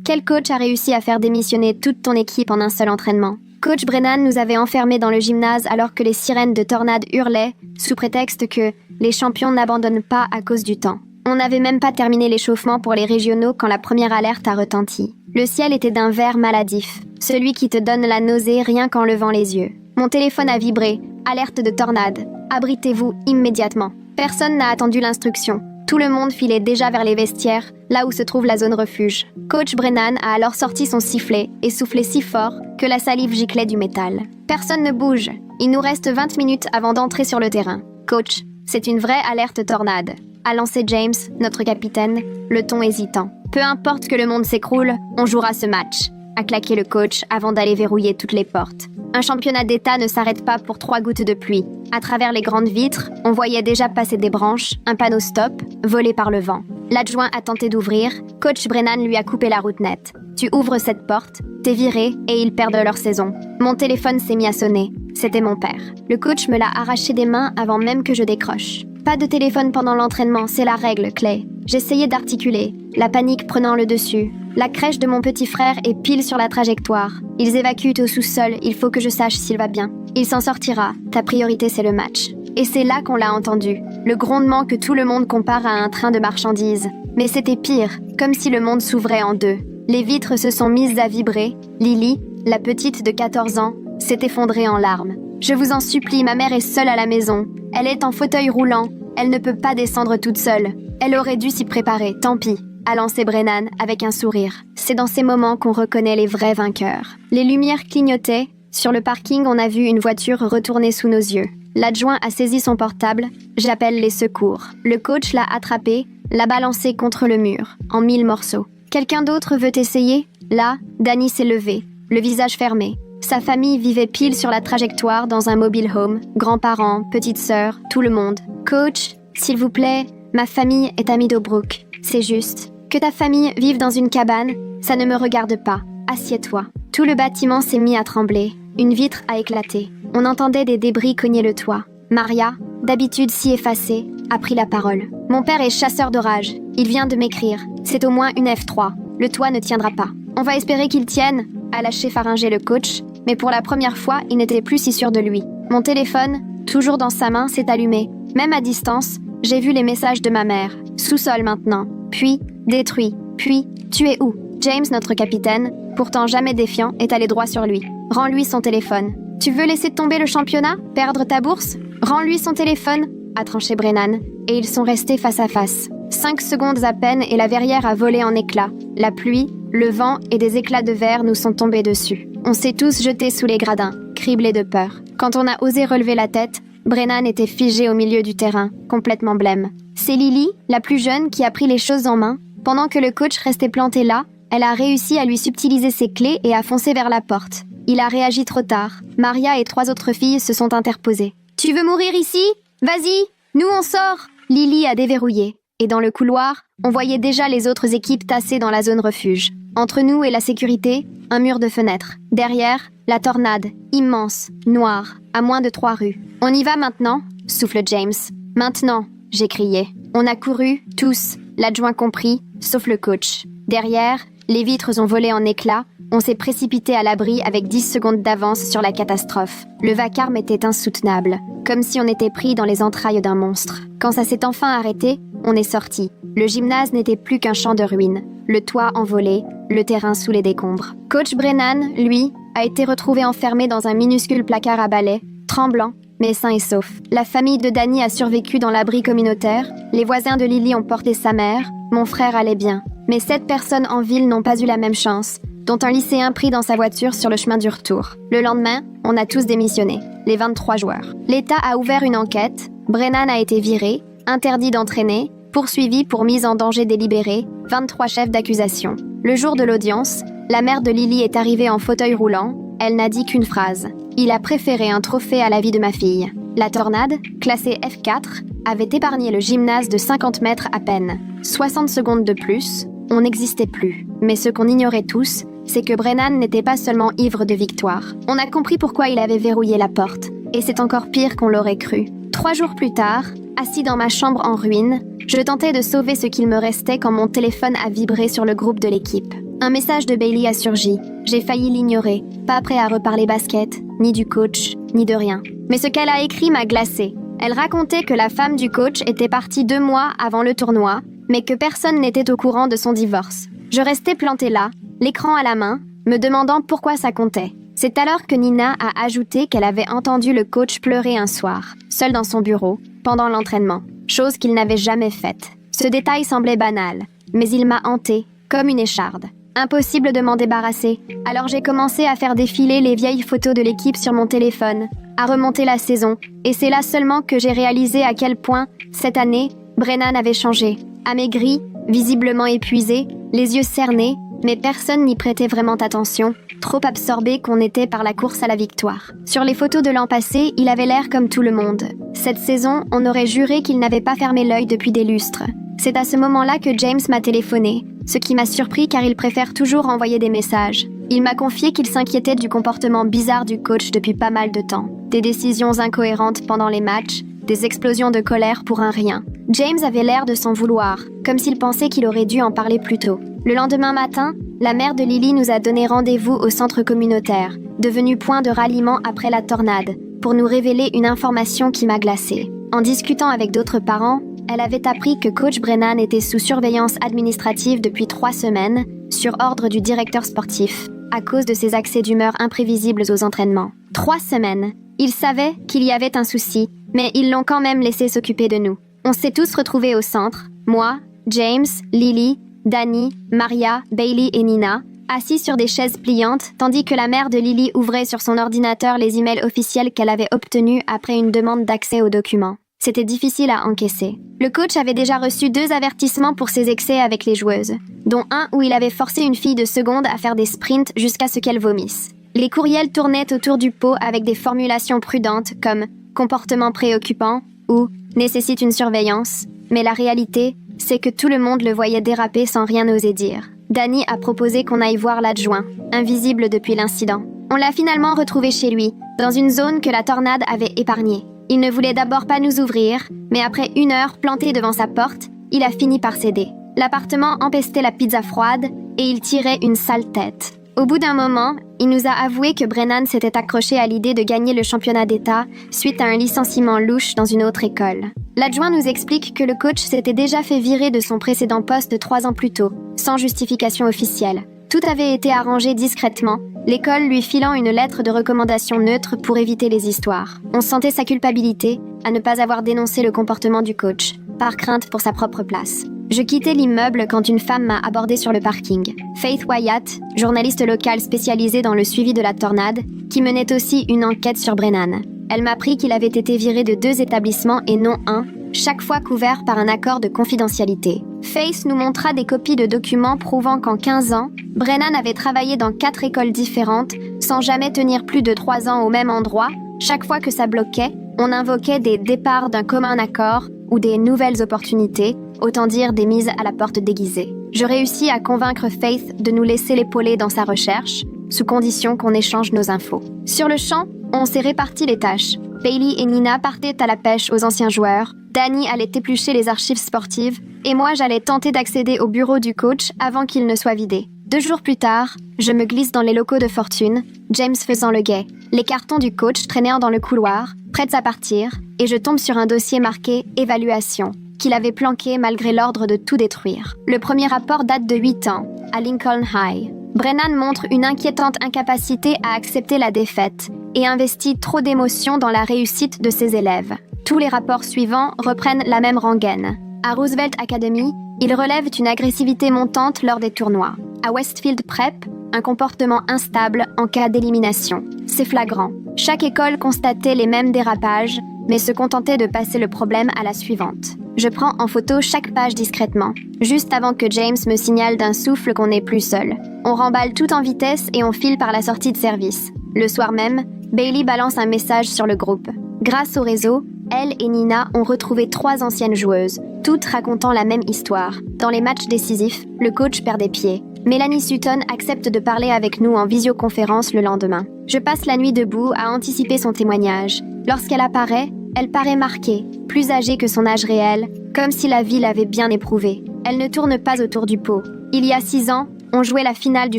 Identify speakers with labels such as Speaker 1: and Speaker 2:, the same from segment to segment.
Speaker 1: Quel coach a réussi à faire démissionner toute ton équipe en un seul entraînement? Coach Brennan nous avait enfermés dans le gymnase alors que les sirènes de tornade hurlaient, sous prétexte que les champions n'abandonnent pas à cause du temps. On n'avait même pas terminé l'échauffement pour les régionaux quand la première alerte a retenti. Le ciel était d'un vert maladif, celui qui te donne la nausée rien qu'en levant les yeux. Mon téléphone a vibré, alerte de tornade. Abritez-vous immédiatement. Personne n'a attendu l'instruction. Tout le monde filait déjà vers les vestiaires, là où se trouve la zone refuge. Coach Brennan a alors sorti son sifflet et soufflé si fort que la salive giclait du métal. Personne ne bouge. Il nous reste 20 minutes avant d'entrer sur le terrain. Coach, c'est une vraie alerte tornade, a lancé James, notre capitaine, le ton hésitant. Peu importe que le monde s'écroule, on jouera ce match, a claqué le coach avant d'aller verrouiller toutes les portes. Un championnat d'État ne s'arrête pas pour 3 gouttes de pluie. À travers les grandes vitres, on voyait déjà passer des branches, un panneau stop, volé par le vent. L'adjoint a tenté d'ouvrir, coach Brennan lui a coupé la route nette. Tu ouvres cette porte, t'es viré et ils perdent leur saison. Mon téléphone s'est mis à sonner. C'était mon père. Le coach me l'a arraché des mains avant même que je décroche. Pas de téléphone pendant l'entraînement, c'est la règle, Clay. J'essayais d'articuler, la panique prenant le dessus. La crèche de mon petit frère est pile sur la trajectoire. Ils évacuent au sous-sol, il faut que je sache s'il va bien. Il s'en sortira, ta priorité c'est le match. Et c'est là qu'on l'a entendu, le grondement que tout le monde compare à un train de marchandises. Mais c'était pire, comme si le monde s'ouvrait en deux. Les vitres se sont mises à vibrer. Lily, la petite de 14 ans, s'est effondrée en larmes. Je vous en supplie, ma mère est seule à la maison. Elle est en fauteuil roulant, elle ne peut pas descendre toute seule. Elle aurait dû s'y préparer, tant pis, a lancé Brennan avec un sourire. C'est dans ces moments qu'on reconnaît les vrais vainqueurs. Les lumières clignotaient. Sur le parking, on a vu une voiture retourner sous nos yeux. L'adjoint a saisi son portable. J'appelle les secours. Le coach l'a attrapé, l'a balancé contre le mur, en 1000 morceaux. Quelqu'un d'autre veut essayer? Là, Danny s'est levé, le visage fermé. Sa famille vivait pile sur la trajectoire dans un mobile home. Grands-parents, petite sœur, tout le monde. Coach, s'il vous plaît, ma famille est à Meadowbrook. C'est juste. Que ta famille vive dans une cabane, ça ne me regarde pas. Assieds-toi. Tout le bâtiment s'est mis à trembler. Une vitre a éclaté. On entendait des débris cogner le toit. Maria, d'habitude si effacée, a pris la parole. Mon père est chasseur d'orage. Il vient de m'écrire. C'est au moins une F3. Le toit ne tiendra pas. On va espérer qu'il tienne, a lâché Faringer le coach, mais pour la première fois, il n'était plus si sûr de lui. Mon téléphone, toujours dans sa main, s'est allumé. Même à distance, j'ai vu les messages de ma mère. Sous-sol maintenant. Puis, détruit. Puis, tu es où? James, notre capitaine, pourtant jamais défiant, est allé droit sur lui. Rends-lui son téléphone. Tu veux laisser tomber le championnat? Perdre ta bourse? Rends-lui son téléphone, a tranché Brennan, et ils sont restés face à face. 5 secondes à peine et la verrière a volé en éclats. La pluie, le vent et des éclats de verre nous sont tombés dessus. On s'est tous jetés sous les gradins, criblés de peur. Quand on a osé relever la tête, Brennan était figé au milieu du terrain, complètement blême. C'est Lily, la plus jeune, qui a pris les choses en main. Pendant que le coach restait planté là, elle a réussi à lui subtiliser ses clés et à foncer vers la porte. Il a réagi trop tard. Maria et 3 autres filles se sont interposées. « Tu veux mourir ici? Vas-y, nous on sort !» Lily a déverrouillé. Et dans le couloir, on voyait déjà les autres équipes tassées dans la zone refuge. Entre nous et la sécurité, un mur de fenêtres. Derrière, la tornade, immense, noire, à moins de 3 rues. « On y va maintenant ?» souffle James. « Maintenant !» j'ai crié. On a couru, tous, l'adjoint compris, sauf le coach. Derrière, les vitres ont volé en éclats. On s'est précipité à l'abri avec 10 secondes d'avance sur la catastrophe. Le vacarme était insoutenable, comme si on était pris dans les entrailles d'un monstre. Quand ça s'est enfin arrêté, on est sorti. Le gymnase n'était plus qu'un champ de ruines. Le toit envolé, le terrain sous les décombres. Coach Brennan, lui, a été retrouvé enfermé dans un minuscule placard à balai, tremblant, mais sain et sauf. La famille de Danny a survécu dans l'abri communautaire. Les voisins de Lily ont porté sa mère. Mon frère allait bien. Mais 7 personnes en ville n'ont pas eu la même chance, dont un lycéen pris dans sa voiture sur le chemin du retour. Le lendemain, on a tous démissionné, les 23 joueurs. L'État a ouvert une enquête, Brennan a été viré, interdit d'entraîner, poursuivi pour mise en danger délibérée, 23 chefs d'accusation. Le jour de l'audience, la mère de Lily est arrivée en fauteuil roulant, elle n'a dit qu'une phrase. Il a préféré un trophée à la vie de ma fille. La tornade, classée F4, avait épargné le gymnase de 50 mètres à peine. 60 secondes de plus, on n'existait plus. Mais ce qu'on ignorait tous, c'est que Brennan n'était pas seulement ivre de victoire. On a compris pourquoi il avait verrouillé la porte. Et c'est encore pire qu'on l'aurait cru. 3 jours plus tard, assis dans ma chambre en ruine, je tentais de sauver ce qu'il me restait quand mon téléphone a vibré sur le groupe de l'équipe. Un message de Bailey a surgi. J'ai failli l'ignorer, pas prêt à reparler basket, ni du coach, ni de rien. Mais ce qu'elle a écrit m'a glacée. Elle racontait que la femme du coach était partie 2 mois avant le tournoi, mais que personne n'était au courant de son divorce. Je restais plantée là, l'écran à la main, me demandant pourquoi ça comptait. C'est alors que Nina a ajouté qu'elle avait entendu le coach pleurer un soir, seul dans son bureau, pendant l'entraînement, chose qu'il n'avait jamais faite. Ce détail semblait banal, mais il m'a hantée, comme une écharde. Impossible de m'en débarrasser, alors j'ai commencé à faire défiler les vieilles photos de l'équipe sur mon téléphone, à remonter la saison, et c'est là seulement que j'ai réalisé à quel point, cette année, Brennan avait changé. Amaigri, visiblement épuisé, les yeux cernés, mais personne n'y prêtait vraiment attention, trop absorbé qu'on était par la course à la victoire. Sur les photos de l'an passé, il avait l'air comme tout le monde. Cette saison, on aurait juré qu'il n'avait pas fermé l'œil depuis des lustres. C'est à ce moment-là que James m'a téléphoné, ce qui m'a surpris car il préfère toujours envoyer des messages. Il m'a confié qu'il s'inquiétait du comportement bizarre du coach depuis pas mal de temps. Des décisions incohérentes pendant les matchs, des explosions de colère pour un rien. James avait l'air de s'en vouloir, comme s'il pensait qu'il aurait dû en parler plus tôt. Le lendemain matin, la mère de Lily nous a donné rendez-vous au centre communautaire, devenu point de ralliement après la tornade, pour nous révéler une information qui m'a glacée. En discutant avec d'autres parents, elle avait appris que coach Brennan était sous surveillance administrative depuis 3 semaines, sur ordre du directeur sportif, à cause de ses accès d'humeur imprévisibles aux entraînements. 3 semaines. Ils savaient qu'il y avait un souci, mais ils l'ont quand même laissé s'occuper de nous. On s'est tous retrouvés au centre, moi, James, Lily, Danny, Maria, Bailey et Nina, assis sur des chaises pliantes, tandis que la mère de Lily ouvrait sur son ordinateur les emails officiels qu'elle avait obtenus après une demande d'accès aux documents. C'était difficile à encaisser. Le coach avait déjà reçu 2 avertissements pour ses excès avec les joueuses, dont un où il avait forcé une fille de seconde à faire des sprints jusqu'à ce qu'elle vomisse. Les courriels tournaient autour du pot avec des formulations prudentes comme « comportement préoccupant » ou « nécessite une surveillance », mais la réalité, c'est que tout le monde le voyait déraper sans rien oser dire. Danny a proposé qu'on aille voir l'adjoint, invisible depuis l'incident. On l'a finalement retrouvé chez lui, dans une zone que la tornade avait épargnée. Il ne voulait d'abord pas nous ouvrir, mais après 1 heure planté devant sa porte, il a fini par céder. L'appartement empestait la pizza froide et il tirait une sale tête. Au bout d'un moment, il nous a avoué que Brennan s'était accroché à l'idée de gagner le championnat d'État suite à un licenciement louche dans une autre école. L'adjoint nous explique que le coach s'était déjà fait virer de son précédent poste 3 ans plus tôt, sans justification officielle. Tout avait été arrangé discrètement, l'école lui filant une lettre de recommandation neutre pour éviter les histoires. On sentait sa culpabilité à ne pas avoir dénoncé le comportement du coach, par crainte pour sa propre place. Je quittais l'immeuble quand une femme m'a abordé sur le parking. Faith Wyatt, journaliste locale spécialisée dans le suivi de la tornade, qui menait aussi une enquête sur Brennan. Elle m'apprit qu'il avait été viré de 2 établissements et non un, chaque fois couvert par un accord de confidentialité. Faith nous montra des copies de documents prouvant qu'en 15 ans, Brennan avait travaillé dans 4 écoles différentes, sans jamais tenir plus de 3 ans au même endroit. Chaque fois que ça bloquait, on invoquait des départs d'un commun accord ou des nouvelles opportunités, autant dire des mises à la porte déguisées. Je réussis à convaincre Faith de nous laisser l'épauler dans sa recherche, sous condition qu'on échange nos infos. Sur le champ, on s'est réparti les tâches. Bailey et Nina partaient à la pêche aux anciens joueurs, Danny allait éplucher les archives sportives, et moi j'allais tenter d'accéder au bureau du coach avant qu'il ne soit vidé. 2 jours plus tard, je me glisse dans les locaux de Fortune, James faisant le guet, les cartons du coach traînant dans le couloir, prêts à partir, et je tombe sur un dossier marqué « Évaluation », qu'il avait planqué malgré l'ordre de tout détruire. Le premier rapport date de 8 ans, à Lincoln High. Brennan montre une inquiétante incapacité à accepter la défaite et investit trop d'émotions dans la réussite de ses élèves. Tous les rapports suivants reprennent la même rengaine. À Roosevelt Academy, ils relèvent une agressivité montante lors des tournois. À Westfield Prep, un comportement instable en cas d'élimination. C'est flagrant. Chaque école constatait les mêmes dérapages, mais se contentait de passer le problème à la suivante. Je prends en photo chaque page discrètement, juste avant que James me signale d'un souffle qu'on n'est plus seul. On remballe tout en vitesse et on file par la sortie de service. Le soir même, Bailey balance un message sur le groupe. Grâce au réseau, elle et Nina ont retrouvé 3 anciennes joueuses, toutes racontant la même histoire. Dans les matchs décisifs, le coach perd des pieds. Mélanie Sutton accepte de parler avec nous en visioconférence le lendemain. Je passe la nuit debout à anticiper son témoignage. Lorsqu'elle apparaît, elle paraît marquée, plus âgée que son âge réel, comme si la vie l'avait bien éprouvée. Elle ne tourne pas autour du pot. Il y a 6 ans, On jouait la finale du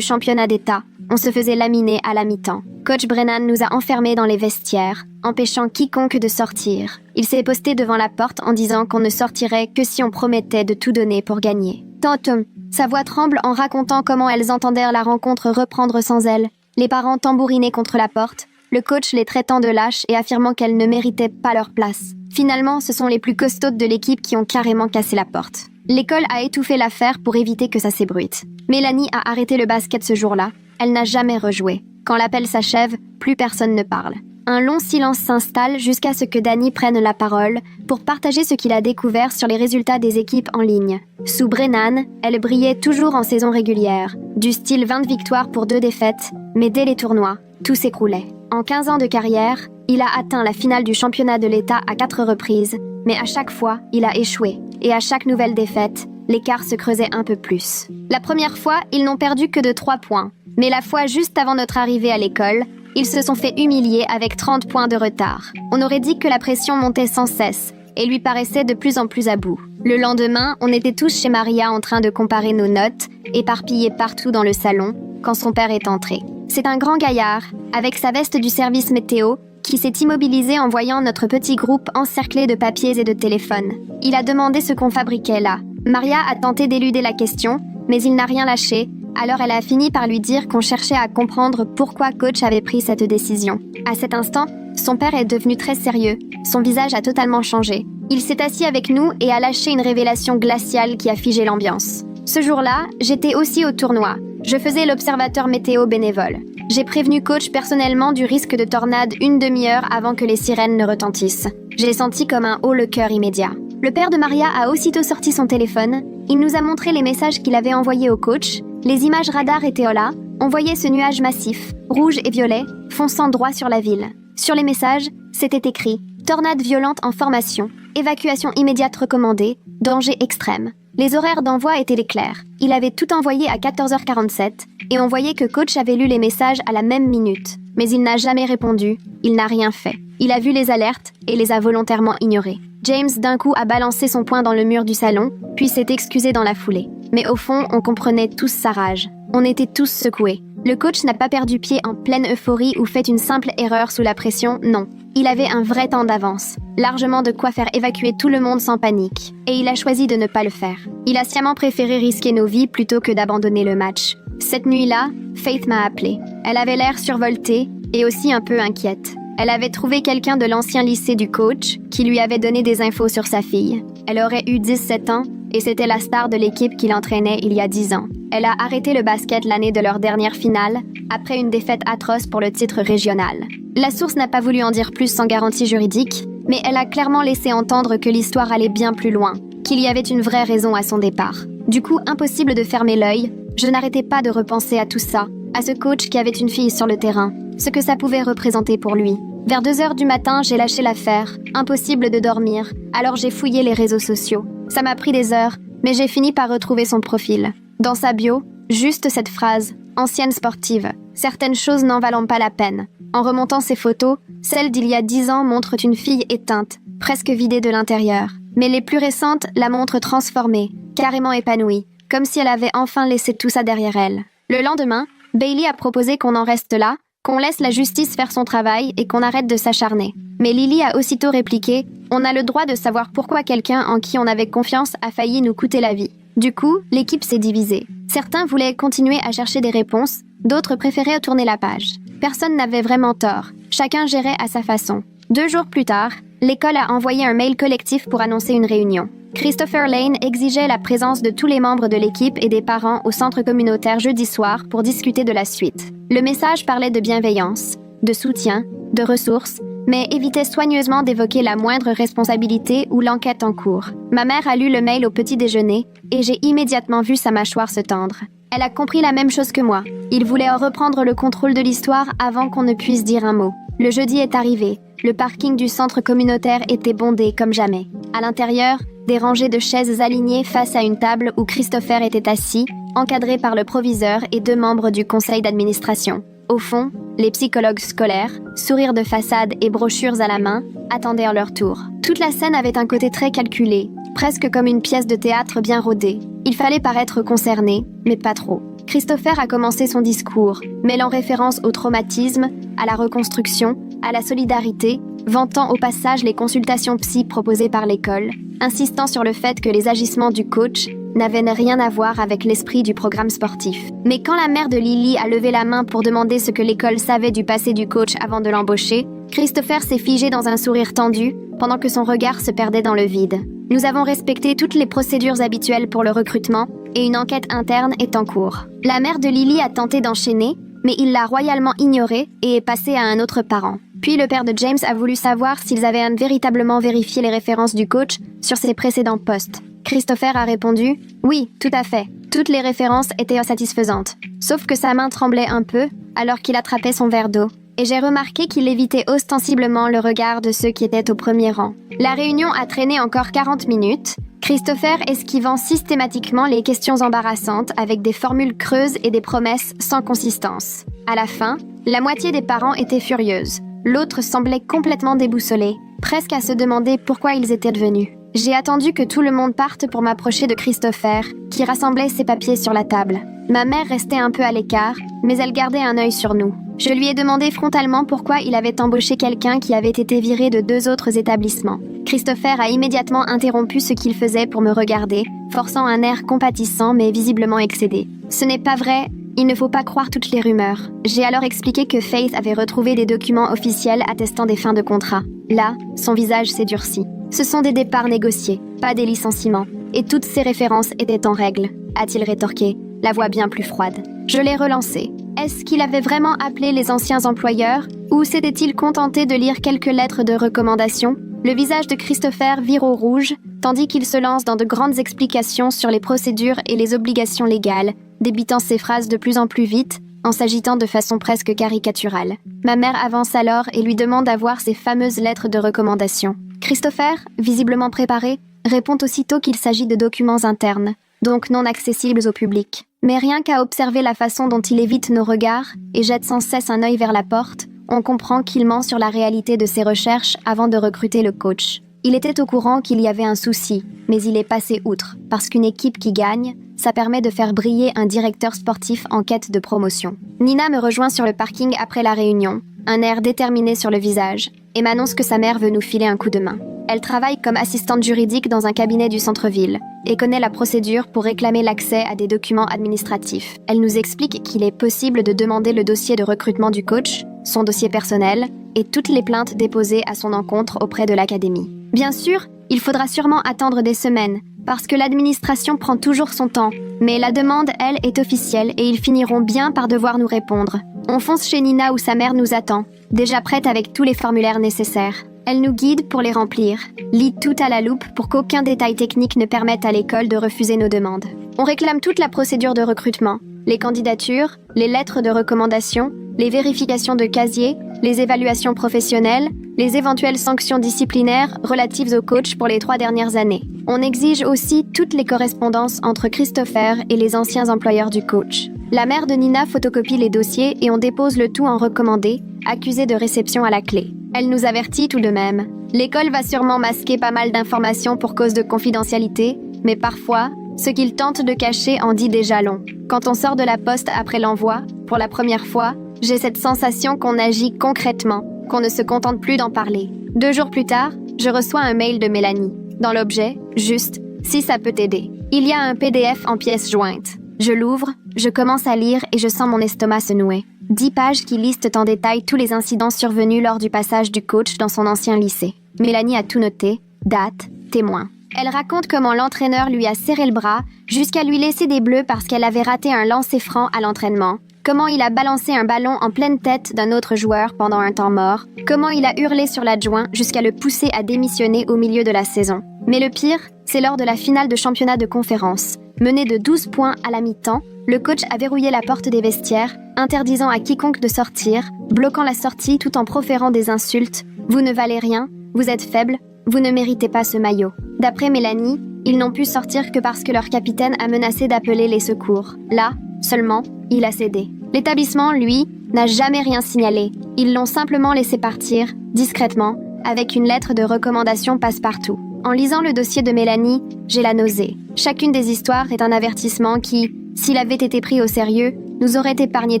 Speaker 1: championnat d'État. On se faisait laminer à la mi-temps. Coach Brennan nous a enfermés dans les vestiaires, empêchant quiconque de sortir. Il s'est posté devant la porte en disant qu'on ne sortirait que si on promettait de tout donner pour gagner. Tantum, sa voix tremble en racontant comment elles entendèrent la rencontre reprendre sans elle. Les parents tambourinaient contre la porte, le coach les traitant de lâches et affirmant qu'elles ne méritaient pas leur place. Finalement, ce sont les plus costaudes de l'équipe qui ont carrément cassé la porte. L'école a étouffé l'affaire pour éviter que ça s'ébruite. Mélanie a arrêté le basket ce jour-là. Elle n'a jamais rejoué. Quand l'appel s'achève, plus personne ne parle. Un long silence s'installe jusqu'à ce que Danny prenne la parole pour partager ce qu'il a découvert sur les résultats des équipes en ligne. Sous Brennan, elle brillait toujours en saison régulière, du style 20 victoires pour 2 défaites, mais dès les tournois, tout s'écroulait. En 15 ans de carrière, il a atteint la finale du championnat de l'État à 4 reprises, mais à chaque fois, il a échoué. Et à chaque nouvelle défaite, l'écart se creusait un peu plus. La première fois, ils n'ont perdu que de 3 points. Mais la fois juste avant notre arrivée à l'école, ils se sont fait humilier avec 30 points de retard. On aurait dit que la pression montait sans cesse et lui paraissait de plus en plus à bout. Le lendemain, on était tous chez Maria en train de comparer nos notes, éparpillées partout dans le salon, quand son père est entré. C'est un grand gaillard, avec sa veste du service météo, qui s'est immobilisé en voyant notre petit groupe encerclé de papiers et de téléphones. Il a demandé ce qu'on fabriquait là. Maria a tenté d'éluder la question, mais il n'a rien lâché. Alors elle a fini par lui dire qu'on cherchait à comprendre pourquoi Coach avait pris cette décision. À cet instant, son père est devenu très sérieux. Son visage a totalement changé. Il s'est assis avec nous et a lâché une révélation glaciale qui a figé l'ambiance. Ce jour-là, j'étais aussi au tournoi. Je faisais l'observateur météo bénévole. J'ai prévenu Coach personnellement du risque de tornade une demi-heure avant que les sirènes ne retentissent. J'ai senti comme un haut-le-cœur immédiat. Le père de Maria a aussitôt sorti son téléphone. Il nous a montré les messages qu'il avait envoyés au coach. Les images radar étaient là. On voyait ce nuage massif, rouge et violet, fonçant droit sur la ville. Sur les messages, c'était écrit « Tornade violente en formation. Évacuation immédiate recommandée. Danger extrême ». Les horaires d'envoi étaient clairs. Il avait tout envoyé à 14h47 et on voyait que Coach avait lu les messages à la même minute. Mais il n'a jamais répondu, il n'a rien fait. Il a vu les alertes et les a volontairement ignorées. James d'un coup a balancé son poing dans le mur du salon, puis s'est excusé dans la foulée. Mais au fond, on comprenait tous sa rage. On était tous secoués. Le coach n'a pas perdu pied en pleine euphorie ou fait une simple erreur sous la pression, non. Il avait un vrai temps d'avance, largement de quoi faire évacuer tout le monde sans panique. Et il a choisi de ne pas le faire. Il a sciemment préféré risquer nos vies plutôt que d'abandonner le match. Cette nuit-là, Faith m'a appelée. Elle avait l'air survoltée et aussi un peu inquiète. Elle avait trouvé quelqu'un de l'ancien lycée du coach qui lui avait donné des infos sur sa fille. Elle aurait eu 17 ans et c'était la star de l'équipe qui l'entraînait il y a 10 ans. Elle a arrêté le basket l'année de leur dernière finale, après une défaite atroce pour le titre régional. La source n'a pas voulu en dire plus sans garantie juridique, mais elle a clairement laissé entendre que l'histoire allait bien plus loin, qu'il y avait une vraie raison à son départ. Du coup, impossible de fermer l'œil, je n'arrêtais pas de repenser à tout ça, à ce coach qui avait une fille sur le terrain, ce que ça pouvait représenter pour lui. Vers 2h du matin, j'ai lâché l'affaire, impossible de dormir, alors j'ai fouillé les réseaux sociaux. Ça m'a pris des heures, mais j'ai fini par retrouver son profil. Dans sa bio, juste cette phrase, ancienne sportive. Certaines choses n'en valent pas la peine. En remontant ses photos, celles d'il y a 10 ans montrent une fille éteinte, presque vidée de l'intérieur. Mais les plus récentes la montrent transformée, carrément épanouie, comme si elle avait enfin laissé tout ça derrière elle. Le lendemain, Bailey a proposé qu'on en reste là, qu'on laisse la justice faire son travail et qu'on arrête de s'acharner. Mais Lily a aussitôt répliqué « On a le droit de savoir pourquoi quelqu'un en qui on avait confiance a failli nous coûter la vie. » Du coup, l'équipe s'est divisée. Certains voulaient continuer à chercher des réponses, d'autres préféraient tourner la page. Personne n'avait vraiment tort, chacun gérait à sa façon. 2 jours plus tard, l'école a envoyé un mail collectif pour annoncer une réunion. Christopher Lane exigeait la présence de tous les membres de l'équipe et des parents au centre communautaire jeudi soir pour discuter de la suite. Le message parlait de bienveillance, de soutien, de ressources, mais évitait soigneusement d'évoquer la moindre responsabilité ou l'enquête en cours. Ma mère a lu le mail au petit déjeuner et j'ai immédiatement vu sa mâchoire se tendre. Elle a compris la même chose que moi. Il voulait reprendre le contrôle de l'histoire avant qu'on ne puisse dire un mot. Le jeudi est arrivé. Le parking du centre communautaire était bondé comme jamais. À l'intérieur, des rangées de chaises alignées face à une table où Christopher était assis, encadré par le proviseur et 2 membres du conseil d'administration. Au fond, les psychologues scolaires, sourires de façade et brochures à la main, attendaient leur tour. Toute la scène avait un côté très calculé, presque comme une pièce de théâtre bien rodée. Il fallait paraître concerné, mais pas trop. Christopher a commencé son discours, mêlant référence au traumatisme, à la reconstruction, à la solidarité, vantant au passage les consultations psy proposées par l'école, insistant sur le fait que les agissements du coach n'avaient rien à voir avec l'esprit du programme sportif. Mais quand la mère de Lily a levé la main pour demander ce que l'école savait du passé du coach avant de l'embaucher, Christopher s'est figé dans un sourire tendu pendant que son regard se perdait dans le vide. Nous avons respecté toutes les procédures habituelles pour le recrutement et une enquête interne est en cours. La mère de Lily a tenté d'enchaîner, mais il l'a royalement ignorée et est passé à un autre parent. Puis le père de James a voulu savoir s'ils avaient véritablement vérifié les références du coach sur ses précédents postes. Christopher a répondu « Oui, tout à fait. Toutes les références étaient satisfaisantes. Sauf que sa main tremblait un peu alors qu'il attrapait son verre d'eau. Et j'ai remarqué qu'il évitait ostensiblement le regard de ceux qui étaient au premier rang. La réunion a traîné encore 40 minutes, Christopher esquivant systématiquement les questions embarrassantes avec des formules creuses et des promesses sans consistance. À la fin, la moitié des parents étaient furieuses. L'autre semblait complètement déboussolée, presque à se demander pourquoi ils étaient devenus. J'ai attendu que tout le monde parte pour m'approcher de Christopher, qui rassemblait ses papiers sur la table. Ma mère restait un peu à l'écart, mais elle gardait un œil sur nous. Je lui ai demandé frontalement pourquoi il avait embauché quelqu'un qui avait été viré de 2 autres établissements. Christopher a immédiatement interrompu ce qu'il faisait pour me regarder, forçant un air compatissant mais visiblement excédé. Ce n'est pas vrai, il ne faut pas croire toutes les rumeurs. J'ai alors expliqué que Faith avait retrouvé des documents officiels attestant des fins de contrat. Là, son visage s'est durci. Ce sont des départs négociés, pas des licenciements. Et toutes ces références étaient en règle, a-t-il rétorqué, la voix bien plus froide. Je l'ai relancé. Est-ce qu'il avait vraiment appelé les anciens employeurs ou s'était-il contenté de lire quelques lettres de recommandation? Le visage de Christopher vire au rouge, tandis qu'il se lance dans de grandes explications sur les procédures et les obligations légales, débitant ses phrases de plus en plus vite, en s'agitant de façon presque caricaturale. Ma mère avance alors et lui demande d'avoir ces fameuses lettres de recommandation. Christopher, visiblement préparé, répond aussitôt qu'il s'agit de documents internes, donc non accessibles au public. Mais rien qu'à observer la façon dont il évite nos regards et jette sans cesse un œil vers la porte, on comprend qu'il ment sur la réalité de ses recherches avant de recruter le coach. Il était au courant qu'il y avait un souci, mais il est passé outre, parce qu'une équipe qui gagne, ça permet de faire briller un directeur sportif en quête de promotion. Nina me rejoint sur le parking après la réunion, un air déterminé sur le visage, et m'annonce que sa mère veut nous filer un coup de main. Elle travaille comme assistante juridique dans un cabinet du centre-ville et connaît la procédure pour réclamer l'accès à des documents administratifs. Elle nous explique qu'il est possible de demander le dossier de recrutement du coach, son dossier personnel et toutes les plaintes déposées à son encontre auprès de l'académie. Bien sûr, il faudra sûrement attendre des semaines, parce que l'administration prend toujours son temps, mais la demande, elle, est officielle et ils finiront bien par devoir nous répondre. On fonce chez Nina où sa mère nous attend, déjà prête avec tous les formulaires nécessaires. Elle nous guide pour les remplir, lit tout à la loupe pour qu'aucun détail technique ne permette à l'école de refuser nos demandes. On réclame toute la procédure de recrutement, les candidatures, les lettres de recommandation, les vérifications de casier, les évaluations professionnelles, les éventuelles sanctions disciplinaires relatives au coach pour les 3 dernières années. On exige aussi toutes les correspondances entre Christopher et les anciens employeurs du coach. La mère de Nina photocopie les dossiers et on dépose le tout en recommandé, accusé de réception à la clé. Elle nous avertit tout de même. L'école va sûrement masquer pas mal d'informations pour cause de confidentialité, mais parfois, ce qu'ils tentent de cacher en dit déjà long. Quand on sort de la poste après l'envoi, pour la première fois, j'ai cette sensation qu'on agit concrètement, qu'on ne se contente plus d'en parler. 2 jours plus tard, je reçois un mail de Mélanie. Dans l'objet, juste « Si ça peut t'aider ». Il y a un PDF en pièces jointes. Je l'ouvre, je commence à lire et je sens mon estomac se nouer. 10 pages qui listent en détail tous les incidents survenus lors du passage du coach dans son ancien lycée. Mélanie a tout noté, date, témoin. Elle raconte comment l'entraîneur lui a serré le bras jusqu'à lui laisser des bleus parce qu'elle avait raté un lancer franc à l'entraînement, comment il a balancé un ballon en pleine tête d'un autre joueur pendant un temps mort, comment il a hurlé sur l'adjoint jusqu'à le pousser à démissionner au milieu de la saison. Mais le pire, c'est lors de la finale de championnat de conférence. Mené de 12 points à la mi-temps, le coach a verrouillé la porte des vestiaires, interdisant à quiconque de sortir, bloquant la sortie tout en proférant des insultes. « Vous ne valez rien, vous êtes faible, vous ne méritez pas ce maillot ». D'après Mélanie, ils n'ont pu sortir que parce que leur capitaine a menacé d'appeler les secours. Là, seulement, il a cédé. L'établissement, lui, n'a jamais rien signalé. Ils l'ont simplement laissé partir, discrètement, avec une lettre de recommandation passe-partout. En lisant le dossier de Mélanie, j'ai la nausée. Chacune des histoires est un avertissement qui, S'il avait été pris au sérieux, nous aurait épargné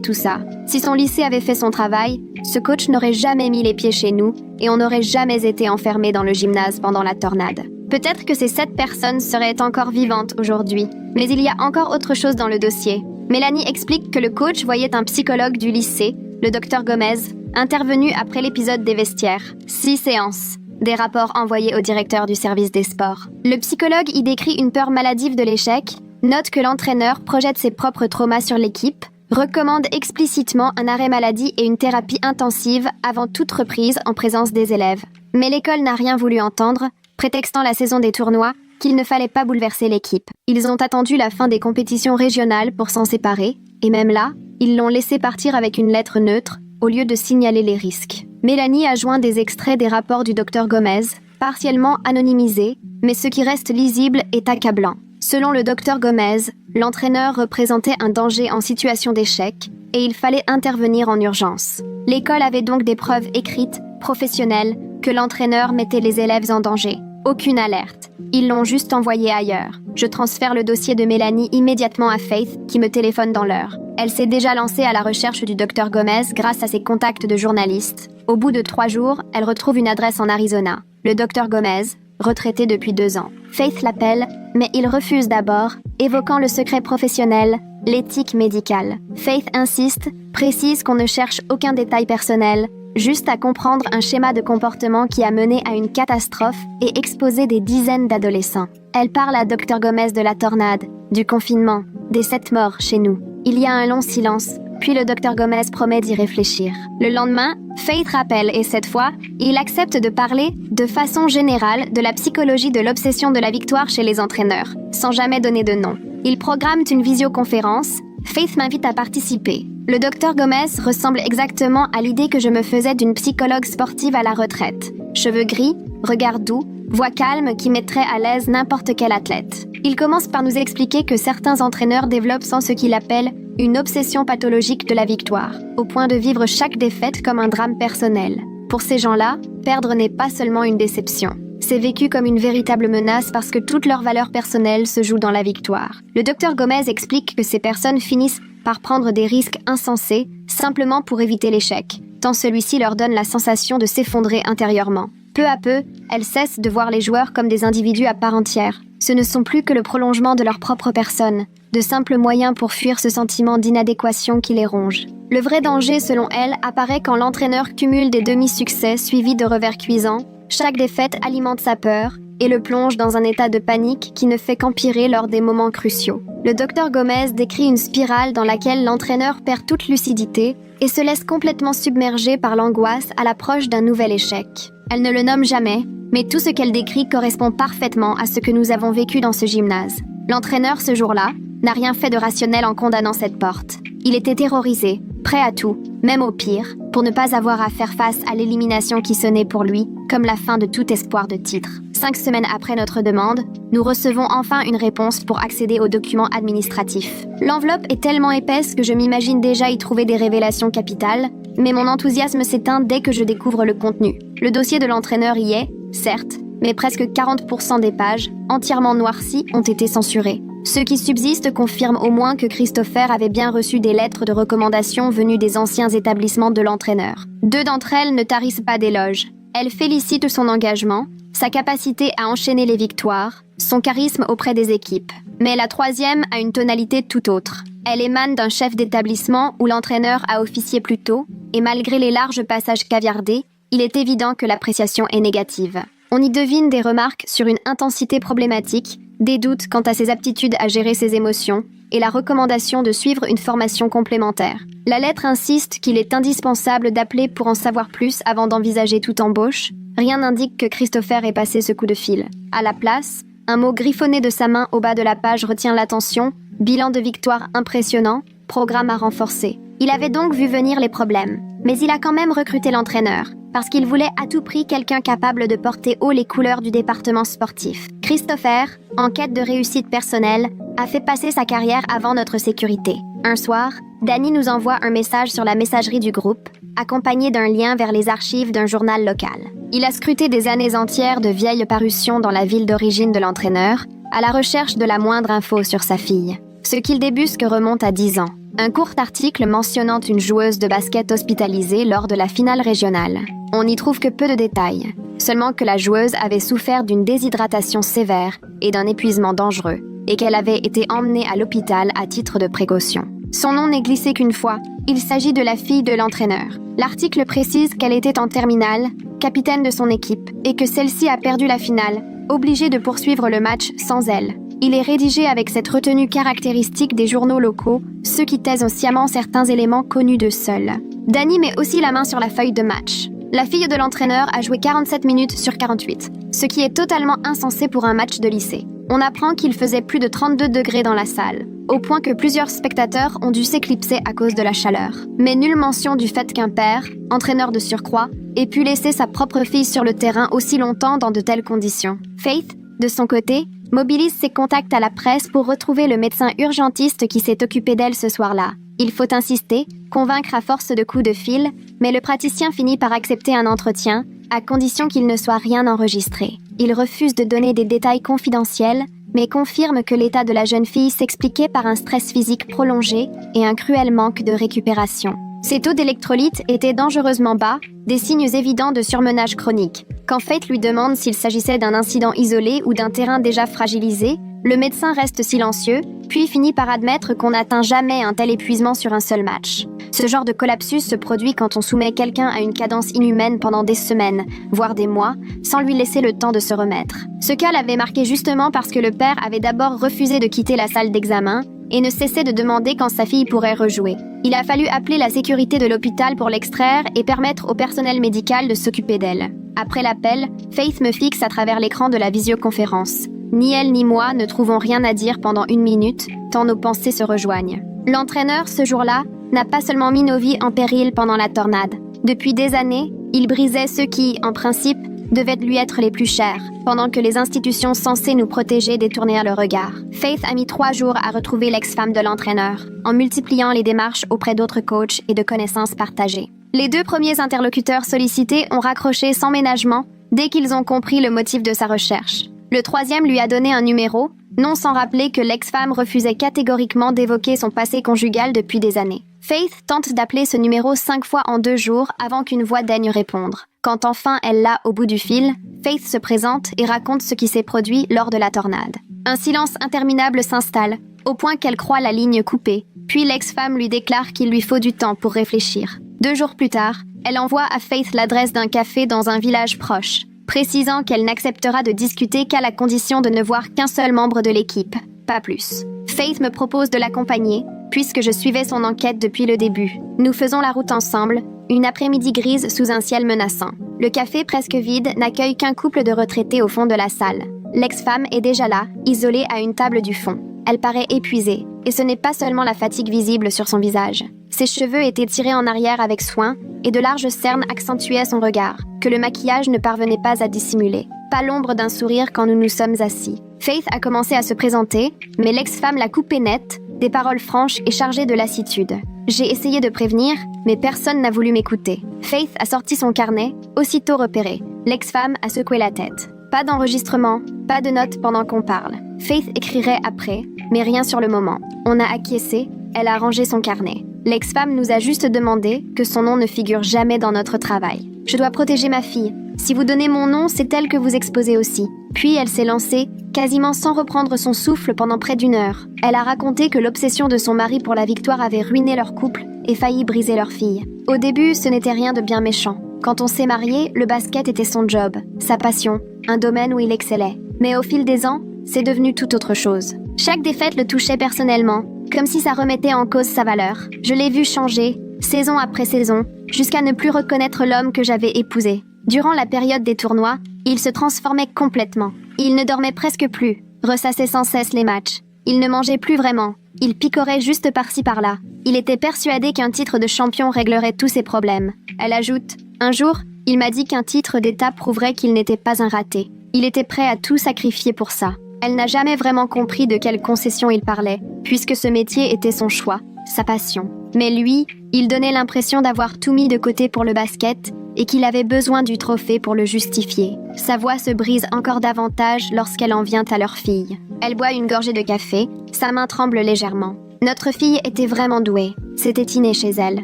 Speaker 1: tout ça. Si son lycée avait fait son travail, ce coach n'aurait jamais mis les pieds chez nous et on n'aurait jamais été enfermés dans le gymnase pendant la tornade. Peut-être que ces 7 personnes seraient encore vivantes aujourd'hui, mais il y a encore autre chose dans le dossier. Mélanie explique que le coach voyait un psychologue du lycée, le Dr Gomez, intervenu après l'épisode des vestiaires. 6 séances. Des rapports envoyés au directeur du service des sports. Le psychologue y décrit une peur maladive de l'échec, note que l'entraîneur projette ses propres traumas sur l'équipe, recommande explicitement un arrêt maladie et une thérapie intensive avant toute reprise en présence des élèves. Mais l'école n'a rien voulu entendre, prétextant la saison des tournois qu'il ne fallait pas bouleverser l'équipe. Ils ont attendu la fin des compétitions régionales pour s'en séparer, et même là, ils l'ont laissé partir avec une lettre neutre, au lieu de signaler les risques. Mélanie a joint des extraits des rapports du Dr Gomez, partiellement anonymisés, mais ce qui reste lisible est accablant. Selon le Dr Gomez, l'entraîneur représentait un danger en situation d'échec et il fallait intervenir en urgence. L'école avait donc des preuves écrites, professionnelles, que l'entraîneur mettait les élèves en danger. Aucune alerte. Ils l'ont juste envoyé ailleurs. Je transfère le dossier de Mélanie immédiatement à Faith, qui me téléphone dans l'heure. Elle s'est déjà lancée à la recherche du Dr Gomez grâce à ses contacts de journalistes. Au bout de 3 jours, elle retrouve une adresse en Arizona. Le Dr Gomez, retraité depuis 2 ans. Faith l'appelle, mais il refuse d'abord, évoquant le secret professionnel, l'éthique médicale. Faith insiste, précise qu'on ne cherche aucun détail personnel, juste à comprendre un schéma de comportement qui a mené à une catastrophe et exposé des dizaines d'adolescents. Elle parle à Dr Gomez de la tornade, du confinement, des 7 morts chez nous. Il y a un long silence, puis le Dr Gomez promet d'y réfléchir. Le lendemain, Faith rappelle et cette fois, il accepte de parler, de façon générale, de la psychologie de l'obsession de la victoire chez les entraîneurs, sans jamais donner de nom. Ils programment une visioconférence. Faith m'invite à participer. Le Dr Gomez ressemble exactement à l'idée que je me faisais d'une psychologue sportive à la retraite. Cheveux gris, regard doux, voix calme qui mettrait à l'aise n'importe quel athlète. Il commence par nous expliquer que certains entraîneurs développent sans ce qu'il appelle une obsession pathologique de la victoire, au point de vivre chaque défaite comme un drame personnel. Pour ces gens-là, perdre n'est pas seulement une déception. C'est vécu comme une véritable menace parce que toute leur valeur personnelle se joue dans la victoire. Le Dr Gomez explique que ces personnes finissent par prendre des risques insensés simplement pour éviter l'échec, tant celui-ci leur donne la sensation de s'effondrer intérieurement. Peu à peu, elles cessent de voir les joueurs comme des individus à part entière. Ce ne sont plus que le prolongement de leur propre personne, de simples moyens pour fuir ce sentiment d'inadéquation qui les ronge. Le vrai danger, selon elle, apparaît quand l'entraîneur cumule des demi-succès suivis de revers cuisants. Chaque défaite alimente sa peur et le plonge dans un état de panique qui ne fait qu'empirer lors des moments cruciaux. Le Dr Gomez décrit une spirale dans laquelle l'entraîneur perd toute lucidité et se laisse complètement submerger par l'angoisse à l'approche d'un nouvel échec. Elle ne le nomme jamais, mais tout ce qu'elle décrit correspond parfaitement à ce que nous avons vécu dans ce gymnase. L'entraîneur, ce jour-là, n'a rien fait de rationnel en condamnant cette porte. Il était terrorisé, prêt à tout, même au pire, pour ne pas avoir à faire face à l'élimination qui sonnait pour lui, comme la fin de tout espoir de titre. 5 semaines après notre demande, nous recevons enfin une réponse pour accéder aux documents administratifs. L'enveloppe est tellement épaisse que je m'imagine déjà y trouver des révélations capitales, mais mon enthousiasme s'éteint dès que je découvre le contenu. Le dossier de l'entraîneur y est, certes, mais presque 40% des pages, entièrement noircies, ont été censurées. Ceux qui subsistent confirment au moins que Christopher avait bien reçu des lettres de recommandation venues des anciens établissements de l'entraîneur. 2 d'entre elles ne tarissent pas d'éloges. Elles félicitent son engagement, sa capacité à enchaîner les victoires, son charisme auprès des équipes. Mais la 3e a une tonalité tout autre. Elle émane d'un chef d'établissement où l'entraîneur a officié plus tôt, et malgré les larges passages caviardés, il est évident que l'appréciation est négative. On y devine des remarques sur une intensité problématique, des doutes quant à ses aptitudes à gérer ses émotions et la recommandation de suivre une formation complémentaire. La lettre insiste qu'il est indispensable d'appeler pour en savoir plus avant d'envisager toute embauche. Rien n'indique que Christopher ait passé ce coup de fil. À la place, un mot griffonné de sa main au bas de la page retient l'attention. Bilan de victoire impressionnant, programme à renforcer. Il avait donc vu venir les problèmes, mais il a quand même recruté l'entraîneur, parce qu'il voulait à tout prix quelqu'un capable de porter haut les couleurs du département sportif. Christopher, en quête de réussite personnelle, a fait passer sa carrière avant notre sécurité. Un soir, Danny nous envoie un message sur la messagerie du groupe, accompagné d'un lien vers les archives d'un journal local. Il a scruté des années entières de vieilles parutions dans la ville d'origine de l'entraîneur, à la recherche de la moindre info sur sa fille. Ce qu'il débusque remonte à 10 ans. Un court article mentionnant une joueuse de basket hospitalisée lors de la finale régionale. On n'y trouve que peu de détails, seulement que la joueuse avait souffert d'une déshydratation sévère et d'un épuisement dangereux, et qu'elle avait été emmenée à l'hôpital à titre de précaution. Son nom n'est glissé qu'une fois, il s'agit de la fille de l'entraîneur. L'article précise qu'elle était en terminale, capitaine de son équipe, et que celle-ci a perdu la finale, obligée de poursuivre le match sans elle. Il est rédigé avec cette retenue caractéristique des journaux locaux, ceux qui taisent sciemment certains éléments connus d'eux seuls. Danny met aussi la main sur la feuille de match. La fille de l'entraîneur a joué 47 minutes sur 48, ce qui est totalement insensé pour un match de lycée. On apprend qu'il faisait plus de 32 degrés dans la salle, au point que plusieurs spectateurs ont dû s'éclipser à cause de la chaleur. Mais nulle mention du fait qu'un père, entraîneur de surcroît, ait pu laisser sa propre fille sur le terrain aussi longtemps dans de telles conditions. Faith, de son côté, mobilise ses contacts à la presse pour retrouver le médecin urgentiste qui s'est occupé d'elle ce soir-là. Il faut insister, convaincre à force de coups de fil, mais le praticien finit par accepter un entretien, à condition qu'il ne soit rien enregistré. Il refuse de donner des détails confidentiels, mais confirme que l'état de la jeune fille s'expliquait par un stress physique prolongé et un cruel manque de récupération. Ses taux d'électrolytes étaient dangereusement bas, des signes évidents de surmenage chronique. Quand Faith lui demande s'il s'agissait d'un incident isolé ou d'un terrain déjà fragilisé, le médecin reste silencieux, puis finit par admettre qu'on n'atteint jamais un tel épuisement sur un seul match. Ce genre de collapsus se produit quand on soumet quelqu'un à une cadence inhumaine pendant des semaines, voire des mois, sans lui laisser le temps de se remettre. Ce cas l'avait marqué justement parce que le père avait d'abord refusé de quitter la salle d'examen et ne cessait de demander quand sa fille pourrait rejouer. Il a fallu appeler la sécurité de l'hôpital pour l'extraire et permettre au personnel médical de s'occuper d'elle. Après l'appel, Faith me fixe à travers l'écran de la visioconférence. Ni elle ni moi ne trouvons rien à dire pendant 1 minute, tant nos pensées se rejoignent. L'entraîneur, ce jour-là, n'a pas seulement mis nos vies en péril pendant la tornade. Depuis des années, il brisait ceux qui, en principe, devaient lui être les plus chers, pendant que les institutions censées nous protéger détournèrent le regard. Faith a mis 3 jours à retrouver l'ex-femme de l'entraîneur, en multipliant les démarches auprès d'autres coachs et de connaissances partagées. Les 2 premiers interlocuteurs sollicités ont raccroché sans ménagement dès qu'ils ont compris le motif de sa recherche. Le 3e lui a donné un numéro, non sans rappeler que l'ex-femme refusait catégoriquement d'évoquer son passé conjugal depuis des années. Faith tente d'appeler ce numéro 5 fois en 2 jours avant qu'une voix daigne répondre. Quand enfin elle l'a au bout du fil, Faith se présente et raconte ce qui s'est produit lors de la tornade. Un silence interminable s'installe, au point qu'elle croit la ligne coupée, puis l'ex-femme lui déclare qu'il lui faut du temps pour réfléchir. 2 jours plus tard, elle envoie à Faith l'adresse d'un café dans un village proche, précisant qu'elle n'acceptera de discuter qu'à la condition de ne voir qu'un seul membre de l'équipe, pas plus. Faith me propose de l'accompagner, puisque je suivais son enquête depuis le début. Nous faisons la route ensemble, une après-midi grise sous un ciel menaçant. Le café presque vide n'accueille qu'un couple de retraités au fond de la salle. L'ex-femme est déjà là, isolée à une table du fond. Elle paraît épuisée, et ce n'est pas seulement la fatigue visible sur son visage. Ses cheveux étaient tirés en arrière avec soin, et de larges cernes accentuaient son regard, que le maquillage ne parvenait pas à dissimuler. Pas l'ombre d'un sourire quand nous nous sommes assis. Faith a commencé à se présenter, mais l'ex-femme l'a coupée net, des paroles franches et chargées de lassitude. J'ai essayé de prévenir, mais personne n'a voulu m'écouter. Faith a sorti son carnet, aussitôt repéré. L'ex-femme a secoué la tête. Pas d'enregistrement, pas de notes pendant qu'on parle. Faith écrirait après, mais rien sur le moment. On a acquiescé, elle a rangé son carnet. L'ex-femme nous a juste demandé que son nom ne figure jamais dans notre travail. Je dois protéger ma fille. Si vous donnez mon nom, c'est elle que vous exposez aussi. Puis elle s'est lancée, quasiment sans reprendre son souffle pendant près d'1 heure. Elle a raconté que l'obsession de son mari pour la victoire avait ruiné leur couple et failli briser leur fille. Au début, ce n'était rien de bien méchant. Quand on s'est marié, le basket était son job, sa passion, un domaine où il excellait. Mais au fil des ans, c'est devenu tout autre chose. Chaque défaite le touchait personnellement, comme si ça remettait en cause sa valeur. Je l'ai vu changer, saison après saison, jusqu'à ne plus reconnaître l'homme que j'avais épousé. Durant la période des tournois, il se transformait complètement. Il ne dormait presque plus, ressassait sans cesse les matchs. Il ne mangeait plus vraiment. Il picorait juste par-ci par-là. Il était persuadé qu'un titre de champion réglerait tous ses problèmes. Elle ajoute, « Un jour, il m'a dit qu'un titre d'État prouverait qu'il n'était pas un raté. Il était prêt à tout sacrifier pour ça. » Elle n'a jamais vraiment compris de quelle concession il parlait, puisque ce métier était son choix, sa passion. Mais lui, il donnait l'impression d'avoir tout mis de côté pour le basket et qu'il avait besoin du trophée pour le justifier. Sa voix se brise encore davantage lorsqu'elle en vient à leur fille. Elle boit une gorgée de café, Sa main tremble légèrement. Notre fille était vraiment douée. C'était inné chez elle.